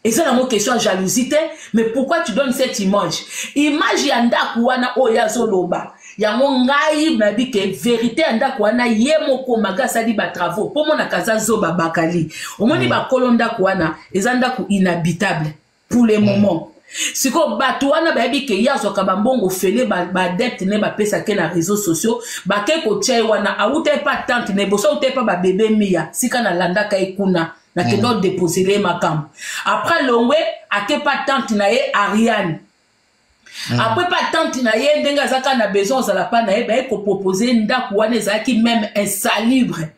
Et c'est la mon question jalousie, mais pourquoi tu donnes cette image? Image yanda kuana oyazo loba. yango ngai nabi ke vérité ndako wana ye moko magasa di ba travaux pour mona kaza zoba bakali omoni ba kolonda kwana eza ndako inhabitable pour le moment siko bato wana bayebi ke yazo ka bambongo fele ba dette ne ba pesa ke na réseaux sociaux ba ke ko tchai wana aute pas tante ne boso ute pas ba bébé mia sika na landa ka ikuna na ke do déposer les makam après longwe ake pas tante na ye Ariane après pas tante na ye ndenga zaka na besoin za la pa na ye ba ko proposer ndako wana ezaki même insalubre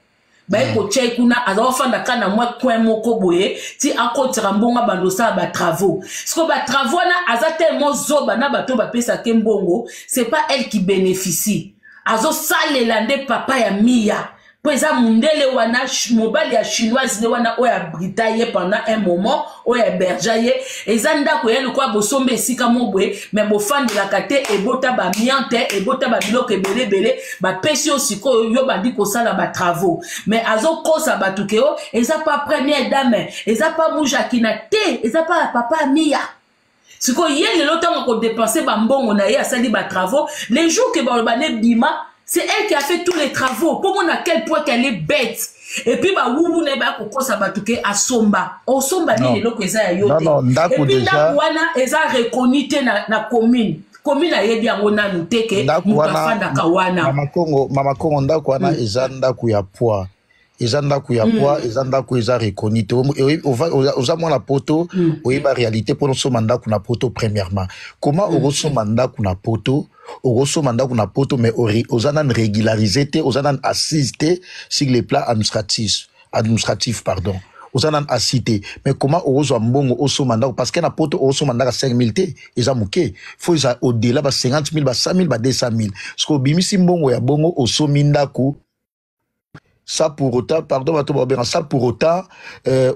ba ko tchai kuna azofanda kana mwa coin moko boye ti akotira mbonga bandosa ba travaux siko ba travaux na aza tellement zoba na bato ba pesa ke mbongo c'est pas elle qui bénéficie azo salela nde papa ya Mia Pesa mundele wana mobile ya chinoise ne wana oya britaye pendant un moment oya berjaye ezanda ko yelu kwa bosombe sika mobwe mais bofandi la kate ebota ba miante ebota ba biloko ebele ba pesio siko yo bandi ko sala ba travaux mais azo kosa batukeo eza pas première dame eza pas muja kinate eza pas papa Mia siko yele lotango ko dépenser ba mbongo na ye asali ba travaux les jours que ba bane bima. C'est elle qui a fait tous les travaux. Pour moi, à quel point qu'elle est bête. Et puis, bah, vous n'avez pas qu'on s'en à Somba. Au Somba, il y a des gens qui ont été. Et puis, là, ils ont reconnu na commune. Commune a yedi angona nuteke. Mutafanda kawana. Mama Kongo, ndako wana ezanda kuya poa. Ezanda kuya poa, ezanda ku eza reconnu. Oza mwana poto, oyeba réalité pour nous manda kuna poto premièrement. Comment ozo manda kuna poto? Ozo manda kuna poto mais ozanan régularisé te, ozanan assisté sur les plans administratifs pardon. Ozanan assisté mais comment ozo mbongo ozo manda parce que na poto ozo manda 5000 te, eza muke. Faut eza au-delà ba 50000 ba 100000 ba 200000. Sko bimisi mbongo ya bongo ozo mindaku. Ça pour autant, pardon, ça pour autant,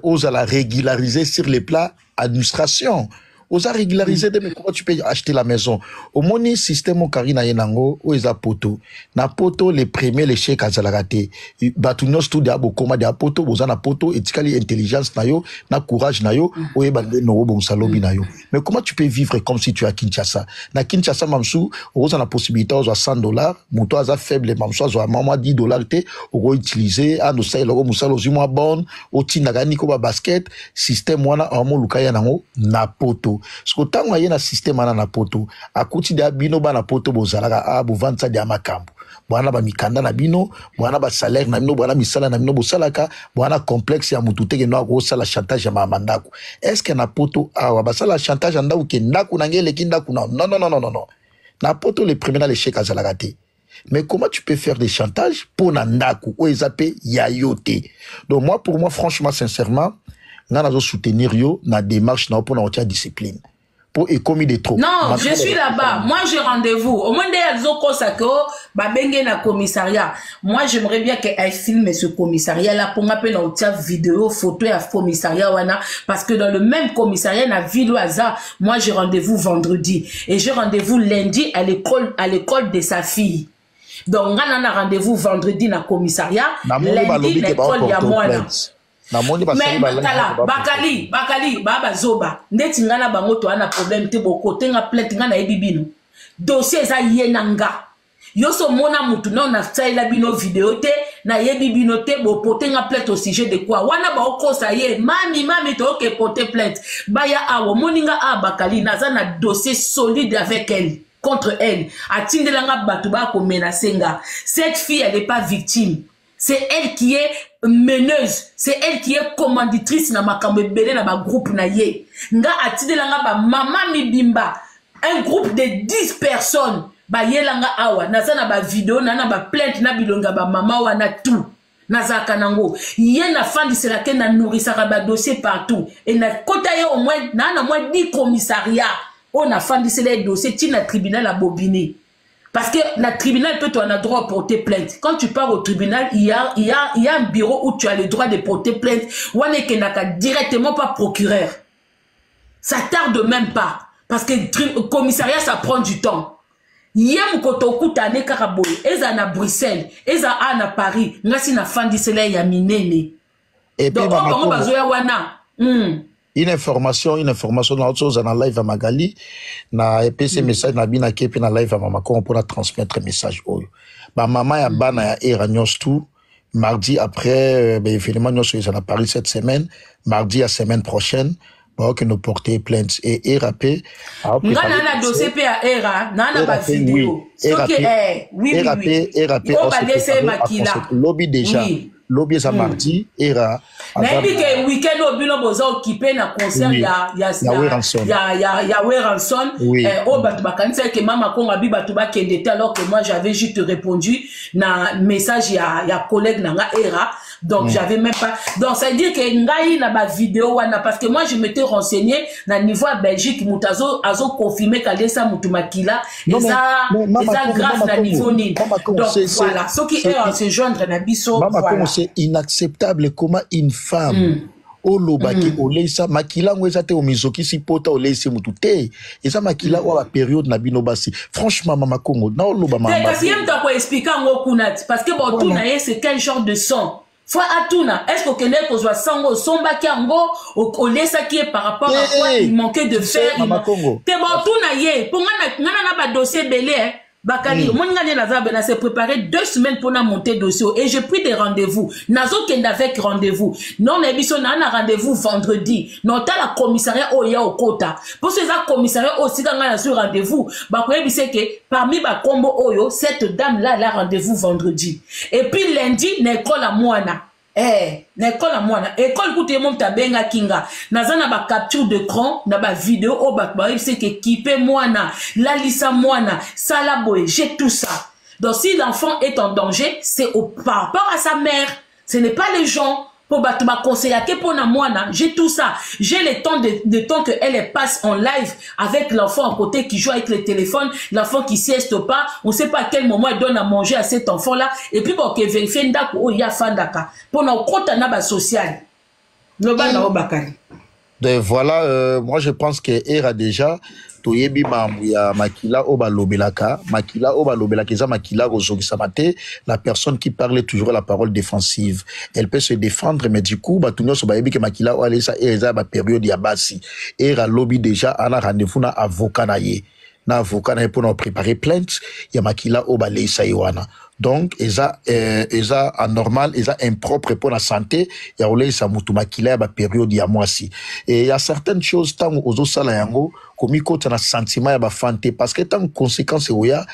on la régulariser sur les plans administration. On a régularisé, mais comment tu peux acheter la maison? Au moni système au Karina Yenango, où est poto? Na poto, les premiers, les chèques à Zalagate. Batunos tout d'abo, comment de poto, vous en a poto, et tikali intelligence nayo, na courage nayo, ou est bandé no bon salobi nayo. Mais comment tu peux vivre comme si tu es à Kinshasa? Na Kinshasa, mamsou, vous en a possibilité, aux $100, mouto à faible, mamsou, à maman $10, te, ou utiliser, à nous say, logo moussalo, zuma bon, au tinagani, koba basket, système, wana, amo, lukaya nango, na poto. Ce que tant qu'il y a un système na poto, à côté de bino ba na poto bozalaka a bo vanta de amakambo. Bwana ba mikanda na bino, bwana ba salaire na bino, bwana misala na bino bosalaka, bwana complexe ya mutute ke no ko sala chantage ya mamandako. Est-ce que na poto a ba sala chantage anda ou ke ndaku na ngele kindaku na non. Na poto le premier l'échec à zalagate. Mais comment tu peux faire des chantages pour nandaku ou ezapé yayote? Donc moi pour moi franchement sincèrement nous soutenir yo na démarche na pour notre discipline pour économiser des trop. Non, je suis là-bas. Moi j'ai rendez-vous. Au moins des autres sako ba bengue na commissariat. Moi j'aimerais bien qu'elle filme ce commissariat là pour m'appeler dans une vidéo, photo à commissariat wana parce que dans le même commissariat na ville au hasard, moi j'ai rendez-vous vendredi et j'ai rendez-vous lundi à l'école de sa fille. Donc on a rendez-vous vendredi na commissariat, lundi l'école ya moi là. Mais bakali baba zoba ndeti ngana bango to ana problème te boko tenga plainte ngana ebibino dossier za yenanga yoso mona mutu na na style bino vidéo te na yebibino te bo potenga plainte au sujet de quoi wana ba okosa ye mami to ke porter plainte baya awo moninga a bakali naza na dossier solide avec elle contre elle atindelanga batu ba ko menacenga cette fille elle est pas victime. C'est elle qui est meneuse, c'est elle qui est commanditrice na makambe belé na ba groupe na ye. Nga atidelanga ba mama mibimba, un groupe de 10 personnes. Ba yelanga awa, naza na ba vidéo, na ba plainte na bilonga ba mama wana tout. Naza kanango. Ye na fandi c'est la ken na nourrissaka ba dossier partout. Et na kota ye au moins, na moins 10 commissariats. On a fandi c'est les dossiers, tina tribunal à Bobini. Parce que le tribunal peut avoir le droit de porter plainte. Quand tu pars au tribunal, il y a un bureau où tu as le droit de porter plainte. Ou on est directement pas procureur. Ça tarde même pas. Parce que le commissariat, ça prend du temps. Yem kotoku tane karaboy. Eza na Bruxelles. Eza na Paris. Ngasi na fandi sele ya minene. Et puis, donc, on va wana. une information dans autre chose dans live à Magali na EPC message na bina kepi na live à Mama Congo pour transmettre message oyo ba maman ya bana ya era nyos tout mardi après évidemment nyos ils en a parlé cette semaine mardi à semaine prochaine que nous porter plainte et ERAP ngana na dossier pe à ERA na ba vidéo ERAP on va laisser Makila lobby déjà lobby ça mardi ERA mais que week-end au bilo boza occupé na concert ya Weranson au batu bakanisa que Mama Congo abi batu ba kendete alors que moi j'avais juste répondu na message ya collègue na ERA. Donc j'avais même pas. Donc ça veut dire que ngai na ba vidéo wana parce que moi je m'étais renseigné na niveau à Belgique mutazo azo confirmer qu'Alessa Mutumakila et ça grave na niveau ni. Donc voilà, ce qui est en se joindre na biso voilà. C'est inacceptable comment une femme olobaki oleisa makila ngweza te omizoki si pota oleisi mutute eza makila wa période na bino basi franchement Mama Congo na oloba mama parce que yem ta ko expliquer ngo kunat parce que bon tout na c'est quel genre de son fois atuna est-ce que kende ko zwa sango somba ki ango o lesa qui est par rapport à quoi il manquait de faire Mama Congo te bon tout na ye pour ngana na ba dossier belé Bakali, mon gars n'a s'est préparé 2 semaines pour monter dossier et j'ai pris des rendez-vous. Nazo kenda avec rendez-vous. Non, l'émission n'a un rendez-vous vendredi. Non, t'as la commissariat Oya au Kota. Pour ces commissariat aussi quand on a sur rendez-vous, bakoye c'est que parmi ba combo Oyo, cette dame là elle a rendez-vous vendredi. Et puis lundi, l'école à Moana. L'école à moi, école écoutez mon tabenga kinga. Nazana ba capture d'écran, na ba vidéo au bakba, c'est que kipe moana, la lisa moana, salaboy, j'ai tout ça. Donc si l'enfant est en danger, c'est par rapport à sa mère. Ce n'est pas les gens. Pour battre conseiller que pour na moana, j'ai tout ça. J'ai le temps de temps que elle passe en live avec l'enfant à côté qui joue avec le téléphone, l'enfant qui sieste pas, on sait pas à quel moment elle donne à manger à cet enfant là et puis pour que vérifier ndako o ya fandaka pour na kota na ba social. Le ba na obakari. Donc voilà, moi je pense que era déjà toyebi mambu ya makila oba lobelaka eza makila kozongisa mate la personne qui parle toujours la parole défensive elle peut se défendre mais du coup batunyo so bayebi que makila alesa eza ba période ya basi era lobby déjà ana rendez-vous na avocat na ye pour préparer plainte ya makila oba leisa iwana. Donc, eza anormal, eza impropre pour la santé, ya ole sa mutumakila ba période ya moisi. Et il y a certaines choses tant ozo sala yango komi kota na sentiment ya ba fante parce que tant conséquence oya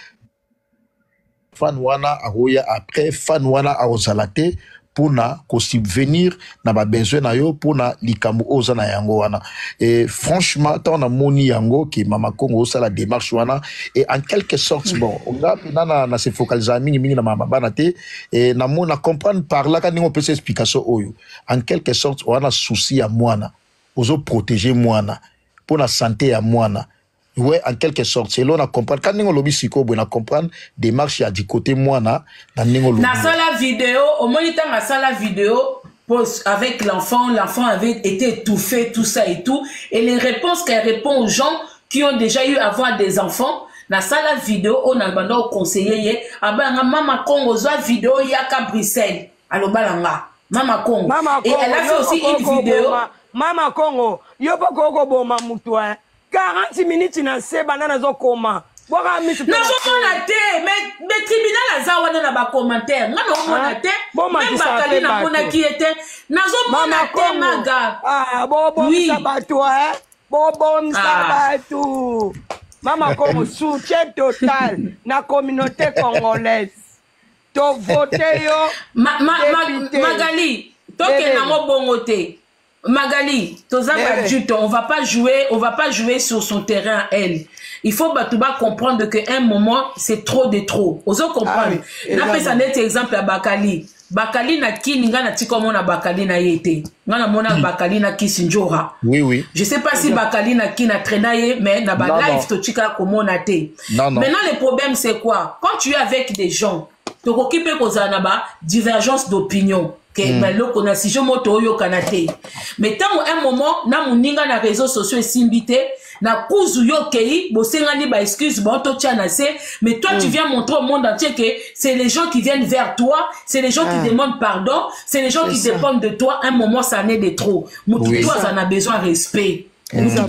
fan wana aroya après fan wana aozalate pour na ko subvenir na ba besoin na yo pour na likamu oza na yango wana. Et franchement tant na moni yango ki Mama Congo ça la démarche wana et en quelque sorte bon on a na se focaliser mingi na mama bana te et na mona comprendre par là quand on peut explication oyo en quelque sorte on a souci à mwana ozo protéger mwana pour la santé ya mwana. Ouais, en quelque sorte, c'est là on a comprendre. Quand on lobby siko, on a comprendre démarche à du côté moi na ningo lobby. Na sala vidéo, au moniteur na sala vidéo avec l'enfant avait été étouffé, tout ça et tout, et les réponses qu'elle répond aux gens qui ont déjà eu à avoir des enfants. Na sala vidéo, on a demandé au conseiller, abanga Mama Congo zwa vidéo yaka Bruxelles, alobalanga Mama Congo. Et elle a fait aussi une vidéo. Mama Congo, yo poko boma mutu 40 minutes na se banana zo koma. Boka misu. Na zo mona te, mais tribunal aza wana na ba commentaire. Ngana mona te. Même bakali na mona ki était. Na zo mona te maga. Ah, bobo sabatu bobo sabatu. Mama Congo soutien total na communauté congolaise. To voter yo. Magali, toke na mo bongote. Magali, on va pas jouer sur son terrain elle. Il faut batouba comprendre que un moment c'est trop de trop. Oso comprendre. Na pesa net exemple à Bakali. Bakali na kini nga na tiko mona Bakali na yete. Nga na mona Bakali na kisinjora. Oui. Je sais pas si Bakali na kina traînaye mais na ba live to tika komona te. Maintenant le problème c'est quoi? Quand tu es avec des gens, tu occupes kozana ba divergence d'opinion. Mais loko na si je moto yo kanate. Mais tant un moment na muninga na réseaux sociaux et simbité na kuzu yo kei bosengani ba excuse bon to tchana c'est mais toi tu viens montrer au monde entier que c'est les gens qui viennent vers toi, c'est les gens qui demandent pardon, c'est les gens qui dépendent de toi. Un moment ça n'est de trop. Toi ça en a besoin de respect.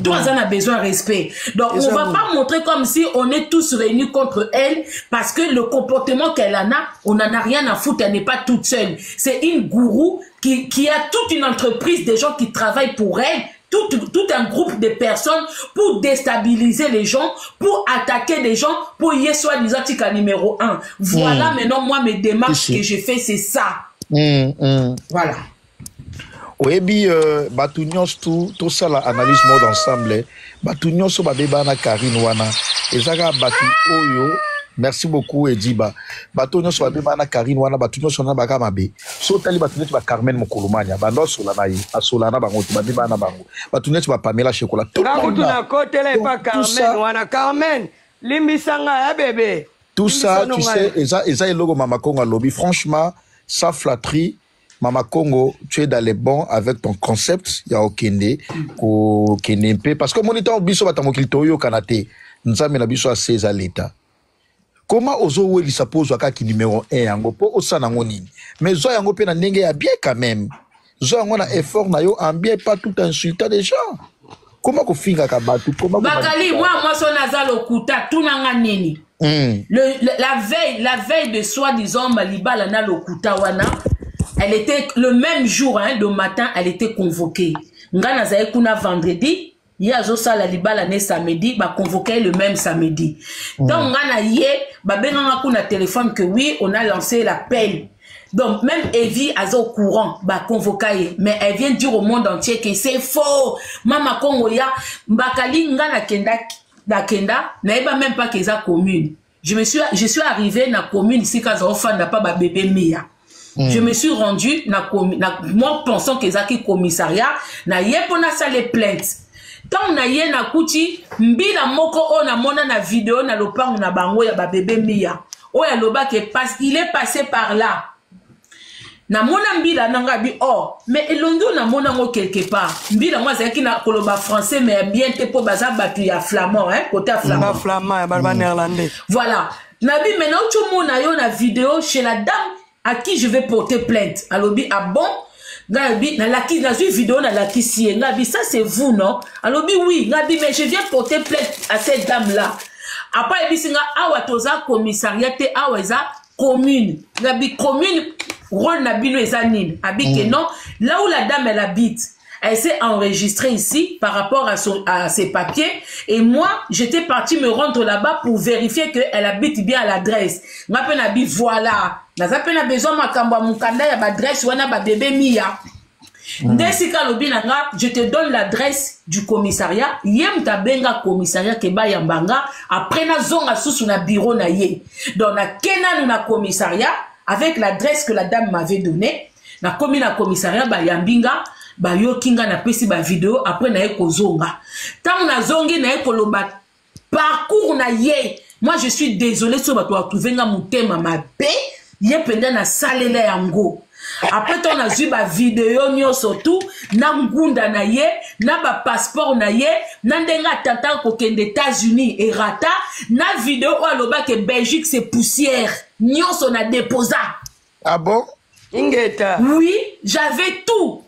Toi, ça a besoin de respect. Donc, on va pas montrer comme si on est tous réunis contre elle parce que le comportement qu'elle en a, on n'en a rien à foutre. Elle n'est pas toute seule. C'est une gourou qui a toute une entreprise de gens qui travaillent pour elle. Tout un groupe de personnes pour déstabiliser les gens, pour attaquer les gens, pour y être soi-disant tika numéro 1. Voilà maintenant, moi, mes démarches que j'ai fait, c'est ça. Voilà. Oui, puis, tout ça, l'analyse mode ensemble, Batunion, so babana Karine Wana, et Zaga Batu Oyo, merci beaucoup, Ediba. Batunion, so babana Karine Wana, Batunion, so na baka mabe. So tali Batunion, tu vas Carmen Mokolomania, Bando Solana, Asolana Bango, tu vas Bibana Bango. Batunion, tu vas Pamela Chocolat. Tout ça, Carmen, Limbisanga, bébé. Tout ça, tu sais, Eza et logo Mama Kongo lobby, franchement, sa flatterie. Mama Congo, tu es dans les bons avec ton concept, il y a Okende, parce que mon état biso batamokilitoyo kanate, nous avons la biso à 16 à l'état. Comment ozo we li suppose waka ki numéro 1 yango po osana ngonini? Mais zo yango pe na ndenge ya bien quand même. Zo yango na effort na yo en bien pas tout insultant des gens. Comment ko finga ka batu? Comment Bakali moi son nazalo kuta tunanga nini? La veille de soi-disant Malibala na lokuta wana. Elle était le même jour, hein, le matin, elle était convoquée. Ngana zaye kuna vendredi, yazo sala libala ne samedi, ba convoqué le même samedi. Donc ngana yé, ba benanga kuna téléphone que oui, on a lancé l'appel. Donc même Evie azo au courant, ba convoqué, mais elle vient dire au monde entier que c'est faux. Mama Kongo ya mbakali ngana kenda na eba même pas que ça commune. Je suis arrivé na commune ici quand enfant n'a pas ba bébé Mia. Je me suis rendu moi pensant que zaki commissariat na yepona ça les plaintes. Tant na ye na kuti mbila moko ona mona na vidéo na lopango na bango ya ba bébé Mia. Oya loba ke passe, il est passé par là. Na mona mbila nanga bi oh mais elondo na mona ngo quelque part. Mbila moi zaki na koloba français mais bien te po baza batu ya flamand hein côté flamand. Flamand ya balba néerlandais. Voilà. Na bi maintenant tout mona yo na vidéo chez la dame à qui je vais porter plainte. Alobi, ah bon? Gabi, na laki, na une vidéo na laki siye. Gabi, ça c'est vous, non? Alobi, oui. Gabi, mais je viens porter plainte à cette dame-là. Après, il dit, awa toza commissariat, awa eza commune. Gabi, commune, rôle na bino eza nine. Abi que non, là où la dame elle habite, elle s'est enregistrée ici par rapport à ses papiers. Et moi, j'étais partie me rendre là-bas pour vérifier qu'elle habite bien à l'adresse. Voilà. N'a besoin makamba mukanda ya adresse wana ba bébé Mia. Ndesika lobinanga, je te donne l'adresse du commissariat. Yem tabenga commissariat keba yambanga. Après na zonga susu na bureau na ye. Donc na kena na commissariat avec l'adresse que la dame m'avait donnée. Na komi na commissariat ba yambinga. Ba yo kinga na pesi ba vidéo après na eko zonga. Tant na zongi na eko loba parcours na ye. Moi je suis désolé so ba to trouver nga mutema mabe. Ye penda na salela yango. Après ton a vu ba vidéo nyo surtout na ngunda na ye, na ba passeport na ye, na ndenga tata ko kende États-Unis et rata, na vidéo o aloba que Belgique c'est poussière. Nyo son a déposé. Ah bon? Ingeta. Oui, j'avais tout.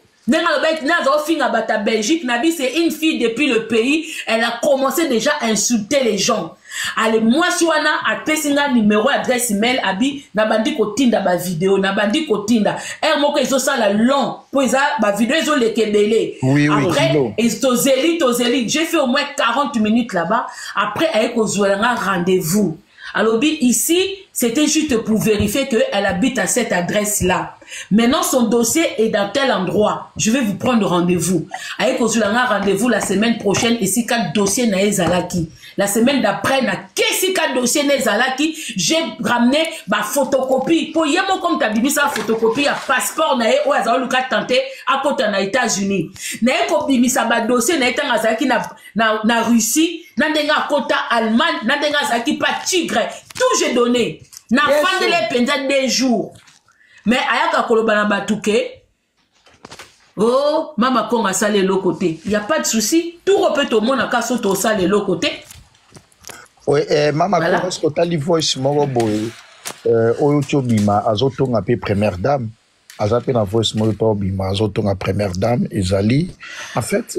Belgique, Nabi c'est une fille depuis le pays, elle a commencé déjà à insulter les gens. Allez, moi si on a un numéro, adresse email, abi, nabandi kotinda ba vidéo, nabandi kotinda. Moko ils ont ça la long, pour ça ba vidéo ils ont les kebele. Oui, après, ils tozeli, j'ai fait au moins 40 minutes là-bas. Après, avec un rendez-vous. Alors, ici, c'était juste pour vérifier qu'elle habite à cette adresse-là. Maintenant, son dossier est dans tel endroit. Je vais vous prendre rendez-vous. Avec un rendez-vous la semaine prochaine, ici, 4 dossiers na ezalaki. La semaine d'après, na qu'est-ce 4 dossiers na ezalaki, j'ai ramené ma photocopie. Pour yemo comme t'as dit ça, photocopie à passeport na ou azaluka tenté à côté na États-Unis. Na ekobi ça ba dossier na etanga zaki na Russie. Nandenga kota Allemagne, nandenga zaki pas tigre, tout j'ai donné. Na fande les pendant des jours. Mais ayaka koloba na batuke Oh, Mama Konga sale l'autre côté. Il n'y a pas de souci. Tout repète au monde à casse au sale l'autre côté. Oui, Mama Konga, ce que tu as dit, voice, moi, boy, Oyo Bima, Azotonga, première dame. Azape na voice, moi, Bima, Azotonga, première dame, Ezali. En fait,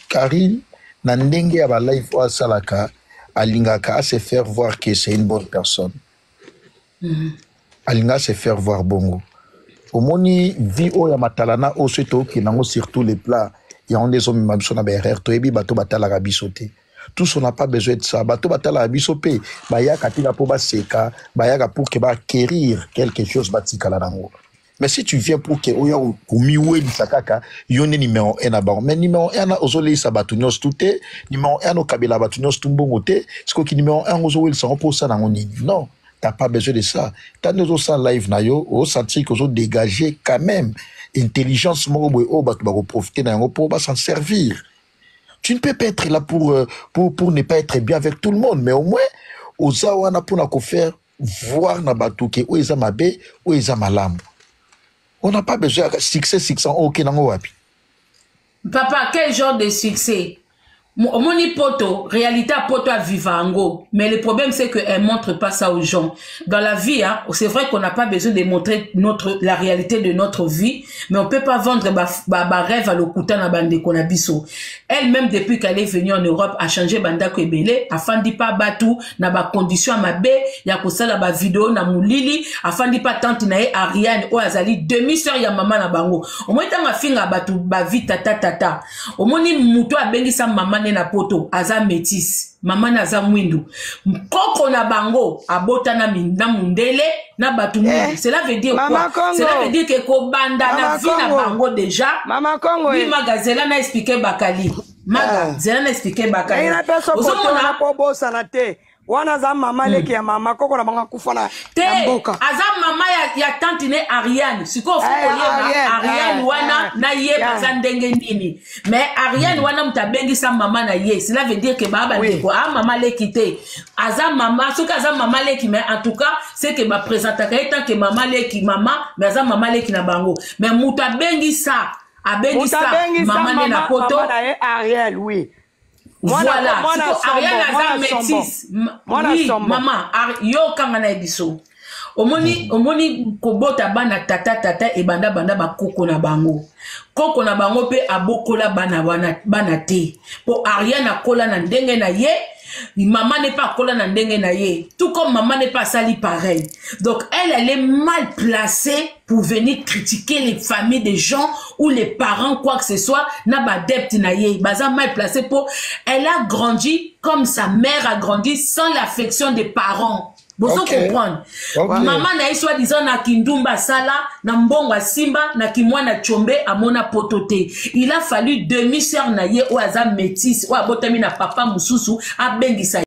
Karine, Nandenge, à la life, à Salaka, Alingaka, à se faire voir que c'est une bonne personne. Alinga se faire voir bongo. Au moni vi o ya matalana o seto ki nango sur tous les plats. Il y a des hommes qui sont na berrer to ebi bato batala rabisoté. Tous on n'a pas besoin de ça. Bato batala rabisopé. Baya katika po ba seka, baya pour que ba acquérir quelque chose batika la nango. Mais si tu viens pour que oya kumiwe di sakaka, yone numéro 1 na ba. Mais numéro 1 na ozole sa batunios touté, numéro 1 no kabela batunios tumbongoté, ce que numéro 1 ozole sa pour ça nango nini. Non. T'as pas besoin de ça. T'as nous aussi live na yo, au senti que vous dégager quand même intelligence pour profiter d'un pour s'en servir. Tu ne peux pas être là pour ne pas être bien avec tout le monde, mais au moins aux awana pour na faire voir na batu que ou eza mabe ou eza malamu. On n'a pas besoin de succès 600 OK nango wapi. Papa, quel genre de succès? Moni poto, réalité à poto à vivango. Mais le problème c'est qu'elle montre pas ça aux gens. Dans la vie, hein, c'est vrai qu'on n'a pas besoin de montrer la réalité de notre vie, mais on peut pas vendre ba rêve à l'okuta na bande konabiso. Elle-même, depuis qu'elle est venue en Europe, a changé banda kwebele, afin di pas batu, na ba condition ma be, ya kosala ba vidéo na mulili, afin di pas tante na Ariane, o azali demi-sœur ya maman na bango. Au moins, t'as ma fille na batu, ba vie tata. Au moins, ni muto a bengi sa maman na poto aza métis maman naza mwindu koko na bango abota na mundele na batu mwindu. Cela veut dire quoi? Cela veut dire que ko banda na vie na bango déjà. Mama Kongo oui magazela na expliquer bakali maga zela na expliquer bakali ina pesa poto na pobo sanate wana za mama leki ya mama koko na banga kufana mboka aza mama ya tante ne Ariane siko fuko yeba Ariane wana na ye baza ndenge ndini mais Ariane wana mtabengi sa mama na ye cela veut dire que baba ndeko mama leki te aza mama soka aza mama leki mais en tout cas c'est que ba présenter tant que mama leki mama mais aza mama leki na bango mais mutabengi sa abengi sa mama na poto Ariel oui. Voilà, Ariane aza métis. Oui, maman, yo kangana ebiso. Omoni kobota bana tata e banda ba koko na bango. Koko na bango pe abokola bana te. Po Ariane akola na ndenge na ye, maman n'est pas kola na ndenge na ye. Tout comme maman n'est pas sali pareil. Donc elle est mal placée pour venir critiquer les familles des gens ou les parents, quoi que ce soit, n'a pas d'adepte na ye. Baza mal placée pour, elle a grandi comme sa mère a grandi sans l'affection des parents. Vous comprendre. Maman na soit disant na kindumba sala, na mbongo simba, na kimwana chombe, amona potote. Il a fallu demi-sœur na ye ou aza métis, ou abotami na papa mususu, a bengisa.